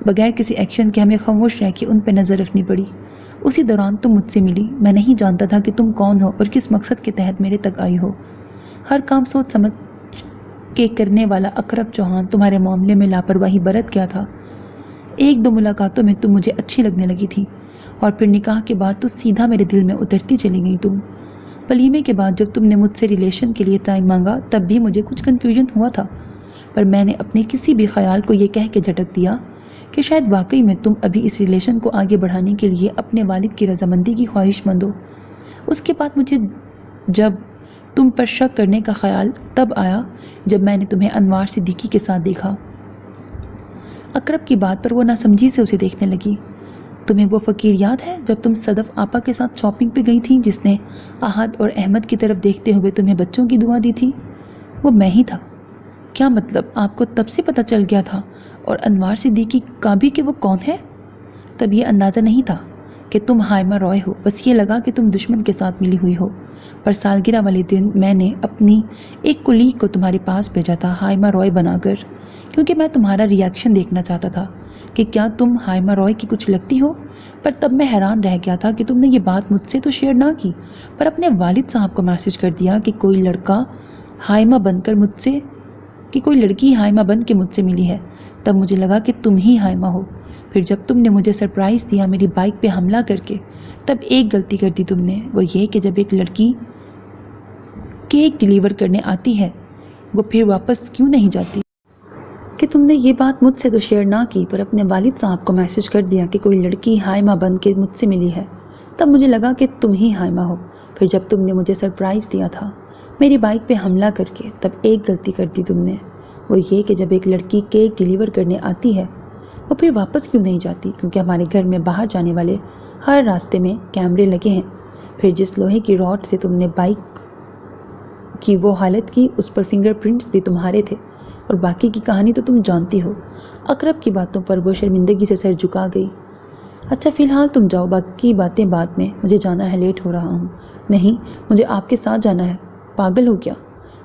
بغیر کسی ایکشن کے ہمیں خاموش رہ کے ان پہ نظر رکھنی پڑی۔ اسی دوران تم مجھ سے ملی۔ میں نہیں جانتا تھا کہ تم کون ہو اور کس مقصد کے تحت میرے تک آئی ہو۔ ہر کام سوچ سمجھ کے کرنے والا اقرب چوہان تمہارے معاملے میں لاپرواہی برت گیا تھا۔ 1-2 ملاقاتوں میں تم مجھے اچھی لگنے لگی تھی، اور پھر نکاح کے بعد تو سیدھا میرے دل میں اترتی چلی گئی تم۔ ولیمے کے بعد جب تم نے مجھ سے ریلیشن کے لیے ٹائم مانگا تب بھی مجھے کچھ کنفیوژن ہوا تھا، پر میں نے اپنے کسی بھی خیال کو یہ کہہ کے جھٹک دیا کہ شاید واقعی میں تم ابھی اس ریلیشن کو آگے بڑھانے کے لیے اپنے والد کی رضامندی کی خواہش مند ہو۔ اس کے بعد مجھے جب تم پر شک کرنے کا خیال تب آیا جب میں نے تمہیں انوار صدیقی کے ساتھ دیکھا۔ اقرب کی بات پر وہ ناسمجھی سے اسے دیکھنے لگی۔ تمہیں وہ فقیر یاد ہے جب تم صدف آپا کے ساتھ شاپنگ پہ گئی تھی، جس نے احد اور احمد کی طرف دیکھتے ہوئے تمہیں بچوں کی دعا دی تھی؟ وہ میں ہی تھا۔ کیا مطلب آپ کو تب سے پتہ چل گیا تھا؟ اور انوار صدیقی کا بھی کہ وہ کون ہے؟ تب یہ اندازہ نہیں تھا کہ تم ہائما رائے ہو، بس یہ لگا کہ تم دشمن کے ساتھ ملی ہوئی ہو۔ پر سالگرہ والے دن میں نے اپنی ایک کلیگ کو تمہارے پاس بھیجا تھا ہائما رائے بنا کر، کیونکہ میں تمہارا ریاکشن دیکھنا چاہتا تھا کہ کیا تم ہائما رائے کی کچھ لگتی ہو۔ پر تب میں حیران رہ گیا تھا کہ تم نے یہ بات مجھ سے تو شیئر نہ کی، پر اپنے والد صاحب کو میسج کر دیا کہ کوئی لڑکی ہائما بن کے مجھ سے ملی ہے۔ تب مجھے لگا کہ تم ہی ہائما ہو۔ پھر جب تم نے مجھے سرپرائز دیا میری بائک پہ حملہ کر کے، تب ایک غلطی کر دی تم نے، وہ یہ کہ جب ایک لڑکی کیک ڈیلیور کرنے آتی ہے وہ پھر واپس کیوں نہیں جاتی؟ کہ تم نے یہ بات مجھ سے تو شیئر نہ کی، پر اپنے والد صاحب کو میسج کر دیا کہ کوئی لڑکی ہائما بن کے مجھ سے ملی ہے۔ تب مجھے لگا کہ تم ہی ہائما ہو۔ پھر جب تم نے مجھے سرپرائز دیا تھا میری بائک پہ حملہ کر کے، تب ایک غلطی کر دی تم نے، وہ یہ کہ جب ایک لڑکی کیک ڈیلیور کرنے آتی ہے وہ پھر واپس کیوں نہیں جاتی؟ کیونکہ ہمارے گھر میں باہر جانے والے ہر راستے میں کیمرے لگے ہیں۔ پھر جس لوہے کی راڈ سے تم نے بائک کی وہ حالت کی اس پر فنگر پرنٹس بھی تمہارے تھے، اور باقی کی کہانی تو تم جانتی ہو۔ اقرب کی باتوں پر وہ شرمندگی سے سر جھکا گئی۔ اچھا فی الحال تم جاؤ، باقی باتیں بعد میں، مجھے جانا ہے، لیٹ ہو رہا ہوں۔ نہیں، مجھے آپ کے ساتھ جانا ہے۔ پاگل ہو کیا؟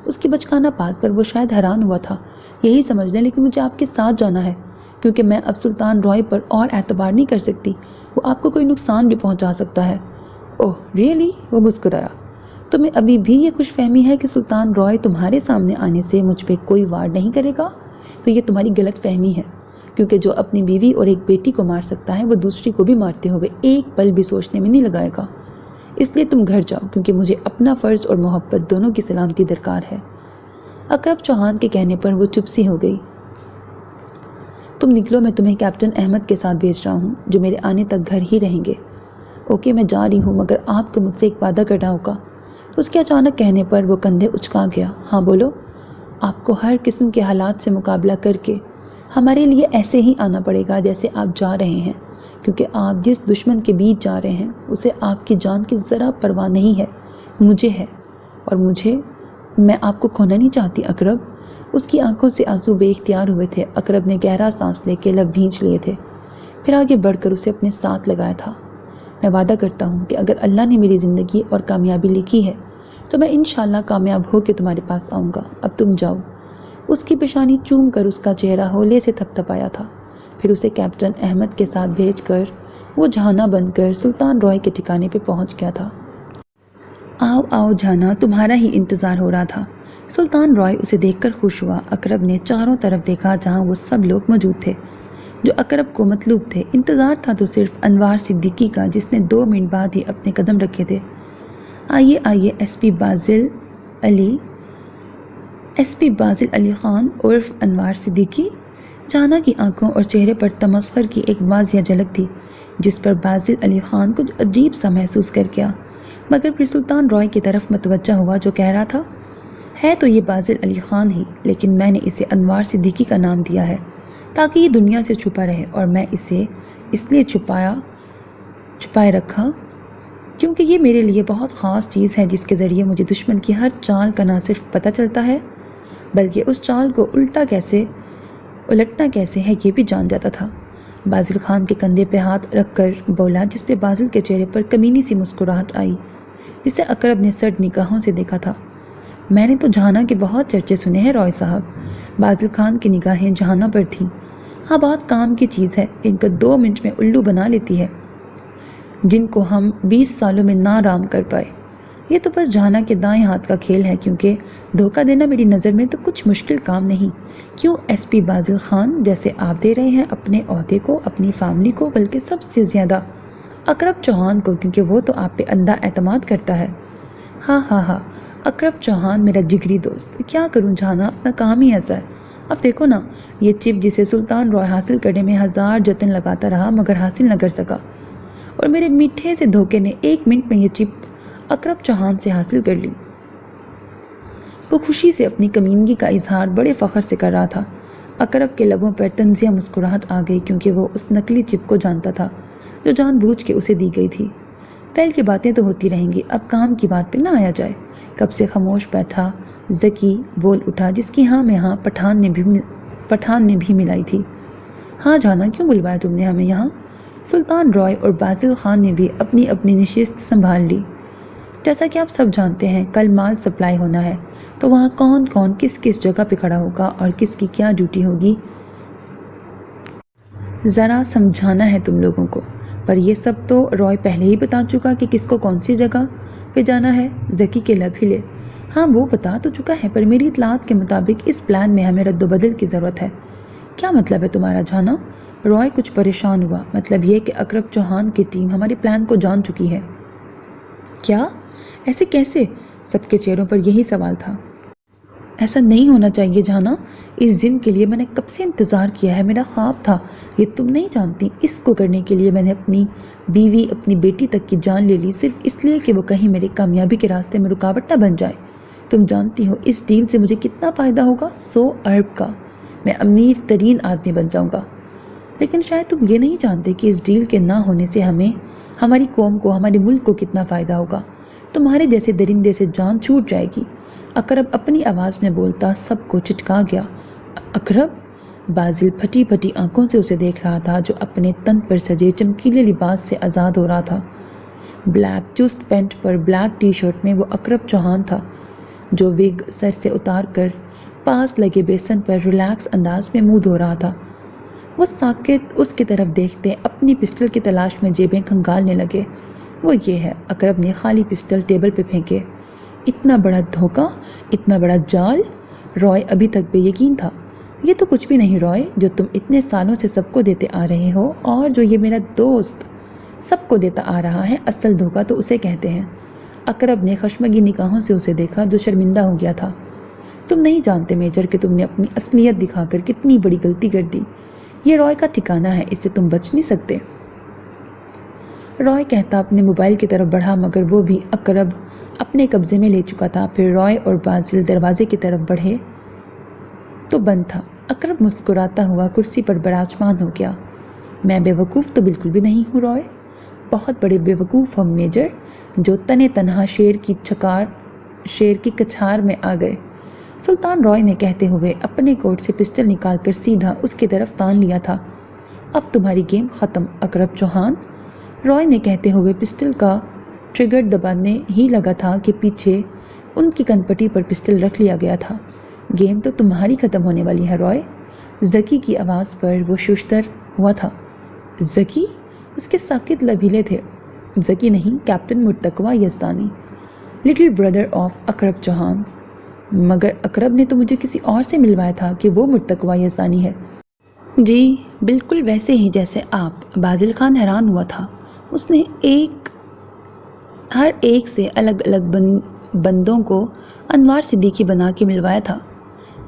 اس کی بچکانہ بات پر وہ شاید حیران ہوا تھا۔ یہی سمجھ لیں، لیکن مجھے آپ کے ساتھ جانا ہے کیونکہ میں اب سلطان رائے پر اور اعتبار نہیں کر سکتی، وہ آپ کو کوئی نقصان بھی پہنچا سکتا ہے۔ اوہ ریئلی؟ وہ مسکرایا۔ تمہیں ابھی بھی یہ خوش فہمی ہے کہ سلطان رائے تمہارے سامنے آنے سے مجھ پہ کوئی وار نہیں کرے گا؟ تو یہ تمہاری غلط فہمی ہے، کیونکہ جو اپنی بیوی اور ایک بیٹی کو مار سکتا ہے وہ دوسری کو بھی مارتے ہوئے ایک پل بھی سوچنے میں نہیں لگائے گا۔ اس لیے تم گھر جاؤ، کیونکہ مجھے اپنا فرض اور محبت دونوں کی سلامتی درکار ہے۔ اقرب چوہان کے کہنے پر وہ چپ سی ہو گئی۔ تم نکلو، میں تمہیں کیپٹن احمد کے ساتھ بھیج رہا ہوں جو میرے آنے تک گھر ہی رہیں گے۔ اوکے میں جا رہی ہوں، مگر آپ کو مجھ سے ایک وعدہ کرنا ہوگا۔ اس کے اچانک کہنے پر وہ کندھے اچکا گیا۔ ہاں بولو۔ آپ کو ہر قسم کے حالات سے مقابلہ کر کے ہمارے لیے ایسے ہی آنا پڑے گا جیسے آپ جا رہے ہیں، کیونکہ آپ جس دشمن کے بیچ جا رہے ہیں اسے آپ کی جان کی ذرا پرواہ نہیں ہے، مجھے ہے، اور میں آپ کو کھونا نہیں چاہتی اقرب۔ اس کی آنکھوں سے آنسو بے اختیار ہوئے تھے۔ اقرب نے گہرا سانس لے کے لب بھینچ لیے تھے، پھر آگے بڑھ کر اسے اپنے ساتھ لگایا تھا۔ میں وعدہ کرتا ہوں کہ اگر اللہ نے میری زندگی اور کامیابی لکھی ہے تو میں انشاءاللہ کامیاب ہو کے تمہارے پاس آؤں گا۔ اب تم جاؤ۔ اس کی پیشانی چوم کر اس کا چہرہ ہولے سے تھپ تھپایا تھا، پھر اسے کیپٹن احمد کے ساتھ بھیج کر وہ جھانا بن کر سلطان رائے کے ٹھکانے پہ پہنچ گیا تھا۔ آؤ آؤ جھانا، تمہارا ہی انتظار ہو رہا تھا۔ سلطان رائے اسے دیکھ کر خوش ہوا۔ اقرب نے چاروں طرف دیکھا جہاں وہ سب لوگ موجود تھے جو اقرب کو مطلوب تھے۔ انتظار تھا تو صرف انوار صدیقی کا، جس نے 2 منٹ بعد ہی اپنے قدم رکھے تھے۔ آئیے آئیے، ایس پی بازل علی خان عرف انوار صدیقی۔ جانا کی آنکھوں اور چہرے پر تمسخر کی ایک واضح جھلک تھی، جس پر بازل علی خان کچھ عجیب سا محسوس کر گیا، مگر پھر سلطان رائے کی طرف متوجہ ہوا جو کہہ رہا تھا، ہے تو یہ بازل علی خان ہی، لیکن میں نے اسے انوار صدیقی کا نام دیا ہے تاکہ یہ دنیا سے چھپا رہے، اور میں اسے اس لیے چھپائے رکھا کیونکہ یہ میرے لیے بہت خاص چیز ہے جس کے ذریعے مجھے دشمن کی ہر چال کا نہ صرف پتہ چلتا ہے بلکہ اس چال کو الٹنا کیسے ہے یہ بھی جان جاتا تھا۔ بازل خان کے کندھے پہ ہاتھ رکھ کر بولا، جس پہ بازل کے چہرے پر کمینی سی مسکراہٹ آئی جسے اقرب نے سرد نگاہوں سے دیکھا تھا۔ میں نے تو جہانا کے بہت چرچے سنے ہیں رائے صاحب۔ بازل خان کی نگاہیں جہانا پر تھیں۔ ہاں بہت کام کی چیز ہے، ان کو 2 منٹ میں الو بنا لیتی ہے جن کو ہم 20 سالوں میں نہ رام کر پائے۔ یہ تو بس جہانا کے دائیں ہاتھ کا کھیل ہے، کیونکہ دھوکہ دینا میری نظر میں تو کچھ مشکل کام نہیں۔ کیوں ایس پی بازل خان، جیسے آپ دے رہے ہیں اپنے عہدے کو، اپنی فیملی کو، بلکہ سب سے زیادہ اقرب چوہان کو، کیونکہ وہ تو آپ پہ اندھا اعتماد کرتا ہے۔ ہاں ہاں ہاں، اقرب چوہان میرا جگری دوست، کیا کروں جہانا، اپنا کام ہی ایسا ہے۔ اب دیکھو نا، یہ چپ جسے سلطان رائے حاصل کرنے میں 1000 جتن لگاتا رہا مگر حاصل نہ کر سکا، اور میرے میٹھے سے دھوکے نے 1 منٹ میں یہ چپ اقرب چوہان سے حاصل کر لی۔ وہ خوشی سے اپنی کمینگی کا اظہار بڑے فخر سے کر رہا تھا۔ اقرب کے لبوں پر طنزیہ مسکراہٹ آ گئی، کیونکہ وہ اس نقلی چپ کو جانتا تھا جو جان بوجھ کے اسے دی گئی تھی۔ پہل کی باتیں تو ہوتی رہیں گی، اب کام کی بات پہ نہ آیا جائے۔ کب سے خاموش بیٹھا ذکی بول اٹھا، جس کی ہاں میں ہاں پٹھان نے بھی ملائی تھی۔ ہاں جانا، کیوں بلوایا تم نے ہمیں یہاں؟ سلطان رائے اور بازل خان نے بھی اپنی اپنی نشست سنبھال لی۔ جیسا کہ آپ سب جانتے ہیں، کل مال سپلائی ہونا ہے، تو وہاں کون کون کس کس جگہ پہ کھڑا ہوگا اور کس کی کیا ڈیوٹی ہوگی ذرا سمجھانا ہے تم لوگوں کو۔ پر یہ سب تو رائے پہلے ہی بتا چکا کہ کس کو کون سی جگہ پہ جانا ہے۔ ذکی کے لب ہلے۔ ہاں وہ بتا تو چکا ہے، پر میری اطلاعات کے مطابق اس پلان میں ہمیں رد و بدل کی ضرورت ہے۔ کیا مطلب ہے تمہارا جانا؟ رائے کچھ پریشان ہوا۔ مطلب یہ کہ اقرب چوہان کی ٹیم ہمارے پلان کو جان چکی ہے۔ کیا؟ ایسے کیسے؟ سب کے چہروں پر یہی سوال تھا۔ ایسا نہیں ہونا چاہیے جانا، اس دن کے لیے میں نے کب سے انتظار کیا ہے، میرا خواب تھا، یہ تم نہیں جانتی۔ اس کو کرنے کے لیے میں نے اپنی بیوی، اپنی بیٹی تک کی جان لے لی، صرف اس لیے کہ وہ کہیں میری کامیابی کے راستے میں رکاوٹ نہ بن جائے۔ تم جانتی ہو اس ڈیل سے مجھے کتنا فائدہ ہوگا؟ 100 ارب کا۔ میں امیر ترین آدمی بن جاؤں گا۔ لیکن شاید تم یہ نہیں جانتے کہ اس ڈیل کے نہ ہونے سے ہمیں، ہماری قوم کو، ہمارے ملک کو کتنا فائدہ ہوگا۔ تمہارے جیسے درندے سے جان چھوٹ جائے گی۔ اقرب اپنی آواز میں بولتا سب کو چٹکا گیا۔ اقرب؟ بازل پھٹی پھٹی آنکھوں سے اسے دیکھ رہا تھا، جو اپنے تن پر سجے چمکیلے لباس سے آزاد ہو رہا تھا۔ بلیک چست پینٹ پر بلیک ٹی شرٹ میں وہ اقرب چوہان تھا، جو وگ سر سے اتار کر پاس لگے بیسن پر ریلیکس انداز میں منہ دھو رہا تھا۔ وہ ساکت اس کی طرف دیکھتے اپنی پسٹل کی تلاش میں جیبیں کھنگالنے لگے۔ وہ یہ ہے، اقرب نے خالی پسٹل ٹیبل پہ پھینکے۔ اتنا بڑا دھوکہ، اتنا بڑا جال! رائے ابھی تک بے یقین تھا۔ یہ تو کچھ بھی نہیں رائے، جو تم اتنے سالوں سے سب کو دیتے آ رہے ہو، اور جو یہ میرا دوست سب کو دیتا آ رہا ہے، اصل دھوکہ تو اسے کہتے ہیں۔ اقرب نے خشمگی نگاہوں سے اسے دیکھا، جو شرمندہ ہو گیا تھا۔ تم نہیں جانتے میجر کہ تم نے اپنی اصلیت دکھا کر کتنی بڑی غلطی کر دی۔ یہ رائے کا ٹھکانہ ہے، اس سے تم بچ نہیں سکتے۔ رائے کہتا اپنے موبائل کی طرف بڑھا، مگر وہ بھی اقرب اپنے قبضے میں لے چکا تھا۔ پھر رائے اور بازل دروازے کی طرف بڑھے تو بند تھا۔ اقرب مسکراتا ہوا کرسی پر براجمان ہو گیا۔ میں بے وقوف تو بالکل بھی نہیں ہوں رائے، بہت بڑے بے وقوف ہم میجر، جو تنے تنہا شیر کی کچھار میں آ گئے۔ سلطان رائے نے کہتے ہوئے اپنے کوٹ سے پسٹل نکال کر سیدھا اس کی طرف تان لیا تھا۔ اب تمہاری گیم ختم اقرب چوہان، رائے نے کہتے ہوئے پسٹل کا ٹریگر دبانے ہی لگا تھا کہ پیچھے ان کی کنپٹی پر پسٹل رکھ لیا گیا تھا۔ گیم تو تمہاری ختم ہونے والی ہے رائے، ذکی کی آواز پر وہ ششدر ہوا تھا۔ ذکی؟ اس کے ساکت لب ہلے تھے۔ ذکی نہیں، Captain Murtaqwa Yazdani, little brother of Aqrab Chauhan. مگر اقرب نے تو مجھے کسی اور سے ملوایا تھا کہ وہ مرتقویٰ یزدانی ہے۔ جی بالکل ویسے ہی جیسے آپ۔ بازل خان حیران ہوا تھا۔ اس نے ہر ایک سے الگ الگ بندوں کو انوار صدیقی بنا کے ملوایا تھا۔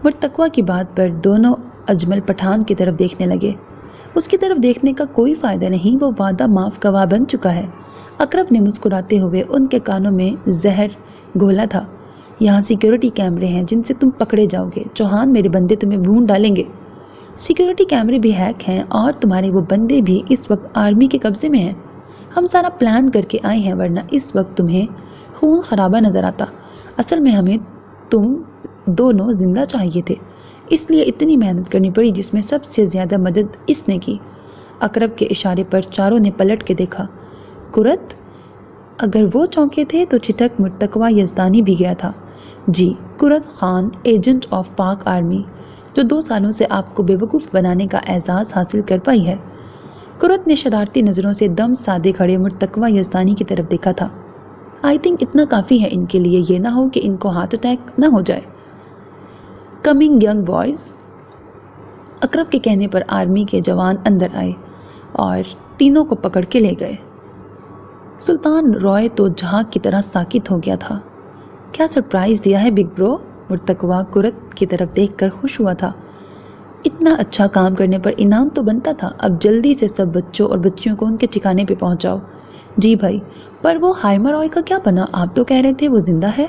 مرتقویٰ کی بات پر دونوں اجمل پٹھان کی طرف دیکھنے لگے۔ اس کی طرف دیکھنے کا کوئی فائدہ نہیں، وہ وعدہ معاف گواہ بن چکا ہے۔ اقرب نے مسکراتے ہوئے ان کے کانوں میں زہر گھولا تھا۔ یہاں سیکیورٹی کیمرے ہیں جن سے تم پکڑے جاؤ گے چوہان، میرے بندے تمہیں بھون ڈالیں گے۔ سیکیورٹی کیمرے بھی ہیک ہیں، اور تمہارے وہ بندے بھی اس وقت آرمی کے قبضے میں ہیں۔ ہم سارا پلان کر کے آئے ہیں، ورنہ اس وقت تمہیں خون خرابہ نظر آتا۔ اصل میں ہمیں تم دونوں زندہ چاہیے تھے، اس لیے اتنی محنت کرنی پڑی، جس میں سب سے زیادہ مدد اس نے کی۔ اقرب کے اشارے پر چاروں نے پلٹ کے دیکھا۔ قرت؟ اگر وہ چونکے تھے تو ٹھٹک مرتقویٰ یزدانی بھی گیا تھا۔ جی، قرت خان، ایجنٹ آف پاک آرمی، جو 2 سالوں سے آپ کو بے وقوف بنانے کا اعزاز حاصل کر پائی ہے۔ قرت نے شرارتی نظروں سے دم سادے کھڑے مرتقویٰ یزدانی کی طرف دیکھا تھا۔ آئی تھنک اتنا کافی ہے ان کے لیے، یہ نہ ہو کہ ان کو ہارٹ اٹیک نہ ہو جائے۔ Coming young boys. اقرب کے کہنے پر آرمی کے جوان اندر آئے اور تینوں کو پکڑ کے لے گئے۔ سلطان رائے تو جھاگ کی طرح ساکت ہو گیا تھا۔ کیا سرپرائز دیا ہے بگ برو؟ مرتقویٰ قرت کی طرف دیکھ کر خوش ہوا تھا۔ اتنا اچھا کام کرنے پر انعام تو بنتا تھا۔ اب جلدی سے سب بچوں اور بچیوں کو ان کے ٹھکانے پہ پہنچاؤ۔ جی بھائی، پر وہ ہائمہ رائے کا کیا بنا؟ آپ تو کہہ رہے تھے وہ زندہ ہے۔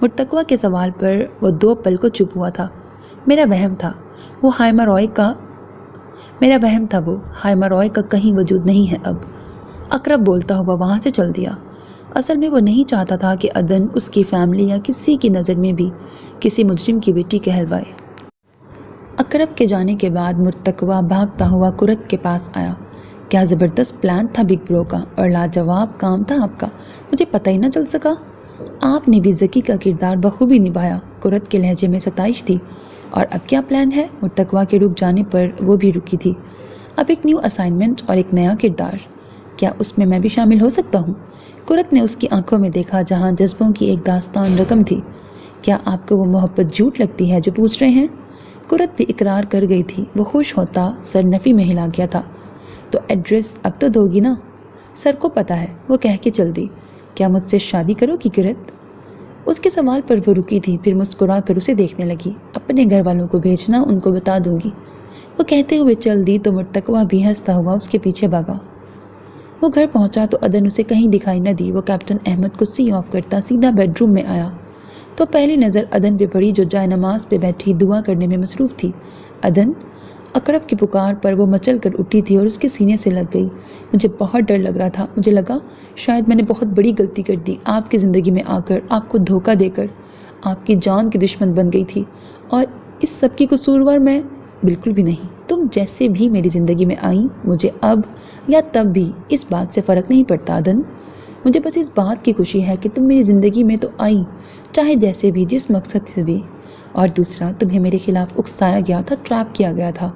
مرتقویٰ کے سوال پر وہ 2 پل کو چپ ہوا تھا۔ میرا وہم تھا، وہ ہائمہ رائے کا کہیں وجود نہیں ہے اب۔ اقرب بولتا ہوا وہاں سے چل دیا۔ اصل میں وہ نہیں چاہتا تھا کہ عدن اس کی فیملی یا کسی کی نظر میں بھی کسی مجرم کی بیٹی کہلوائے۔ اقرب کے جانے کے بعد مرتقویٰ بھاگتا ہوا قرت کے پاس آیا۔ کیا زبردست پلان تھا بگ برو کا، اور لاجواب کام تھا آپ کا، مجھے پتہ ہی نہ چل سکا۔ آپ نے بھی ذکی کا کردار بخوبی نبھایا۔ قرت کے لہجے میں ستائش تھی۔ اور اب کیا پلان ہے؟ مرتقویٰ کے رک جانے پر وہ بھی رکی تھی۔ اب ایک نیو اسائنمنٹ اور ایک نیا کردار، کیا اس میں بھی شامل ہو سکتا ہوں؟ قرت نے اس کی آنکھوں میں دیکھا جہاں جذبوں کی ایک داستان رقم تھی۔ کیا آپ کو وہ محبت جھوٹ لگتی ہے جو پوچھ رہے ہیں؟ قرت بھی اقرار کر گئی تھی۔ وہ خوش ہوتا سر نفی میں ہلا گیا تھا۔ تو ایڈریس اب تو دو گی نا؟ سر کو پتا ہے، وہ کہہ کے چل دی۔ کیا مجھ سے شادی کرو گی قرت؟ اس کے سوال پر وہ رکی تھی، پھر مسکرا کر اسے دیکھنے لگی۔ اپنے گھر والوں کو بھیجنا، ان کو بتا دوں گی، وہ کہتے ہوئے چل دی تو مرتقویٰ بھی ہنستا ہوا اس کے پیچھے بھاگا۔ وہ گھر پہنچا تو عدن اسے کہیں دکھائی نہ دی۔ وہ کیپٹن احمد کو سی آف کرتا سیدھا بیڈ روم میں آیا۔ تو پہلی نظر عدن پہ پڑی جو جائے نماز پہ بیٹھی دعا کرنے میں مصروف تھی۔ عدن، اقرب کی پکار پر وہ مچل کر اٹھی تھی اور اس کے سینے سے لگ گئی۔ مجھے بہت ڈر لگ رہا تھا، مجھے لگا شاید میں نے بہت بڑی غلطی کر دی، آپ کی زندگی میں آ کر آپ کو دھوکہ دے کر آپ کی جان کی دشمن بن گئی تھی، اور اس سب کی قصوروار میں بالکل بھی نہیں۔ تم جیسے بھی میری زندگی میں آئیں، مجھے اب یا تب بھی اس بات سے فرق نہیں پڑتا عدن۔ مجھے بس اس بات کی خوشی ہے کہ تم میری زندگی میں تو آئیں، چاہے جیسے بھی، جس مقصد سے بھی۔ اور دوسرا، تمہیں میرے خلاف اکسایا گیا تھا، ٹریپ کیا گیا تھا،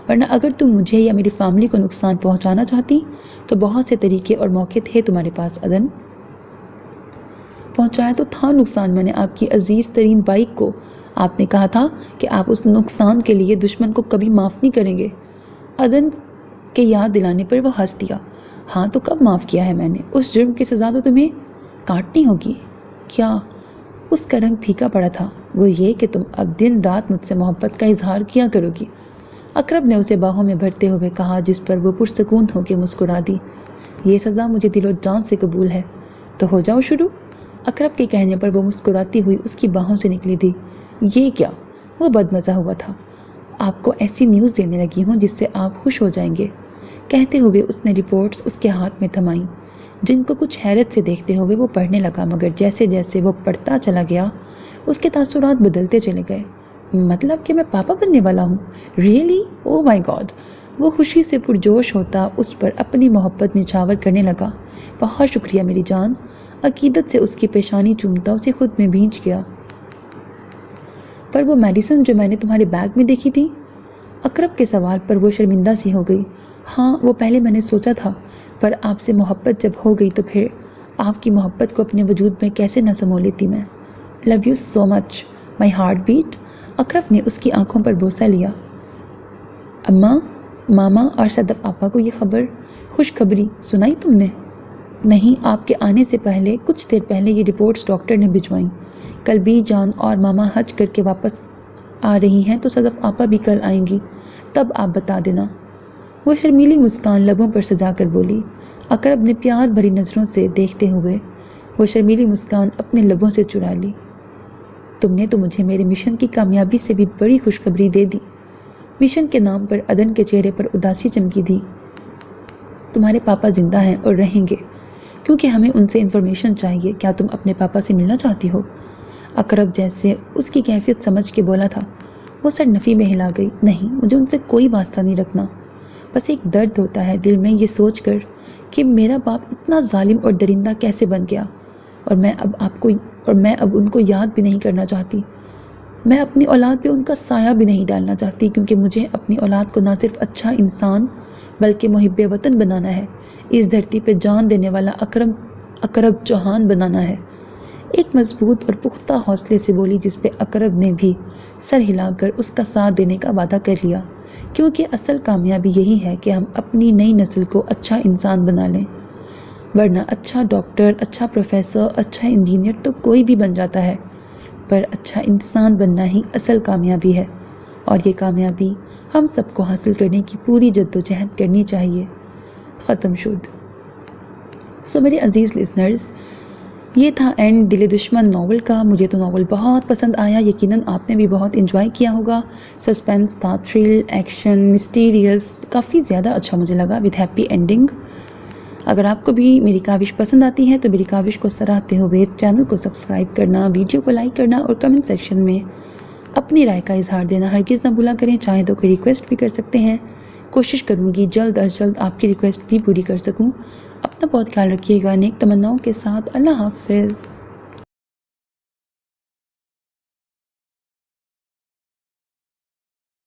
ورنہ اگر تم مجھے یا میری فیملی کو نقصان پہنچانا چاہتی تو بہت سے طریقے اور موقع تھے تمہارے پاس عدن۔ پہنچایا تو تھا نقصان میں نے آپ کی عزیز ترین بائک کو۔ آپ نے کہا تھا کہ آپ اس نقصان کے لیے دشمن کو کبھی معاف نہیں کریں گے۔ عدن کے یاد دلانے پر وہ ہنس دیا۔ ہاں تو کب معاف کیا ہے میں نے؟ اس جرم کی سزا تو تمہیں کاٹنی ہوگی۔ کیا؟ اس کا رنگ پھیکا پڑا تھا۔ وہ یہ کہ تم اب دن رات مجھ سے محبت کا اظہار کیا کرو گی۔ اقرب نے اسے باہوں میں بھرتے ہوئے کہا، جس پر وہ پرسکون ہو کے مسکرا دی۔ یہ سزا مجھے دل و جان سے قبول ہے، تو ہو جاؤ شروع۔ اقرب کے کہنے پر وہ مسکراتی ہوئی اس کی باہوں سے نکلی تھی۔ یہ کیا؟ وہ بدمزہ ہوا تھا۔ آپ کو ایسی نیوز دینے لگی ہوں جس سے آپ خوش ہو جائیں گے۔ کہتے ہوئے اس نے رپورٹس اس کے ہاتھ میں تھمائیں، جن کو کچھ حیرت سے دیکھتے ہوئے وہ پڑھنے لگا، مگر جیسے جیسے وہ پڑھتا چلا گیا اس کے تاثرات بدلتے چلے گئے۔ مطلب کہ میں پاپا بننے والا ہوں؟ ریئلی؟ او مائی گاڈ! وہ خوشی سے پرجوش ہوتا اس پر اپنی محبت نچھاور کرنے لگا۔ بہت شکریہ میری جان۔ عقیدت سے اس کی پیشانی چومتا اسے خود میں بھینچ گیا۔ پر وہ میڈیسن جو میں نے تمہارے بیگ میں دیکھی تھی؟ اقرب کے سوال پر وہ شرمندہ سی ہو گئی۔ ہاں، وہ پہلے میں نے سوچا تھا، پر آپ سے محبت جب ہو گئی تو پھر آپ کی محبت کو اپنے وجود میں کیسے نہ سمو لیتی میں۔ Love you so much my heartbeat. اقرب نے اس کی آنکھوں پر بوسہ لیا۔ اماں، ماما اور صدف آپا کو یہ خوشخبری سنائی تم نے؟ نہیں، آپ کے آنے سے پہلے کچھ دیر پہلے یہ رپورٹس ڈاکٹر نے بھجوائیں۔ کل بی جان اور ماما حج کر کے واپس آ رہی ہیں تو صدف آپا بھی کل آئیں گی، تب آپ بتا دینا۔ وہ شرمیلی مسکان لبوں پر سجا کر بولی۔ اقرب نے پیار بھری نظروں سے دیکھتے ہوئے وہ شرمیلی مسکان اپنے لبوں سے چرا لی۔ تم نے تو مجھے میرے مشن کی کامیابی سے بھی بڑی خوشخبری دے دی۔ مشن کے نام پر عدن کے چہرے پر اداسی چمکی تھی۔ تمہارے پاپا زندہ ہیں اور رہیں گے، کیونکہ ہمیں ان سے انفارمیشن چاہیے۔ کیا تم اپنے پاپا سے ملنا چاہتی ہو؟ اقرب جیسے اس کی کیفیت سمجھ کے بولا تھا۔ وہ سر نفی میں ہلا گئی۔ نہیں، مجھے ان سے کوئی واسطہ نہیں رکھنا۔ بس ایک درد ہوتا ہے دل میں یہ سوچ کر کہ میرا باپ اتنا ظالم اور درندہ کیسے بن گیا، اور میں اب ان کو یاد بھی نہیں کرنا چاہتی۔ میں اپنی اولاد پہ ان کا سایہ بھی نہیں ڈالنا چاہتی، کیونکہ مجھے اپنی اولاد کو نہ صرف اچھا انسان بلکہ محب وطن بنانا ہے، اس دھرتی پہ جان دینے والا اقرب چوہان بنانا ہے۔ ایک مضبوط اور پختہ حوصلے سے بولی، جس پہ اقرب نے بھی سر ہلا کر اس کا ساتھ دینے کا وعدہ کر لیا، کیونکہ اصل کامیابی یہی ہے کہ ہم اپنی نئی نسل کو اچھا انسان بنا لیں، ورنہ اچھا ڈاکٹر، اچھا پروفیسر، اچھا انجینئر تو کوئی بھی بن جاتا ہے، پر اچھا انسان بننا ہی اصل کامیابی ہے، اور یہ کامیابی ہم سب کو حاصل کرنے کی پوری جدوجہد کرنی چاہیے۔ ختم شد۔ سو میرے عزیز لسنرز، یہ تھا اینڈ دل دشمن ناول کا۔ مجھے تو ناول بہت پسند آیا، یقیناً آپ نے بھی بہت انجوائے کیا ہوگا۔ سسپینس تھا، تھرل، ایکشن، مسٹیریس، کافی زیادہ اچھا مجھے لگا، وتھ ہیپی اینڈنگ۔ اگر آپ کو بھی میری کاوش پسند آتی ہے تو میری کاوش کو سراہتے ہوئے چینل کو سبسکرائب کرنا، ویڈیو کو لائک کرنا اور کمنٹ سیکشن میں اپنی رائے کا اظہار دینا ہرگز نہ بھولا کریں۔ چاہیں تو کوئی ریکویسٹ بھی کر سکتے ہیں، کوشش کروں گی جلد از جلد آپ کی ریکویسٹ بھی پوری کر سکوں۔ اپنا بہت خیال رکھیے گا، نیک تمناؤں کے ساتھ۔ اللہ حافظ۔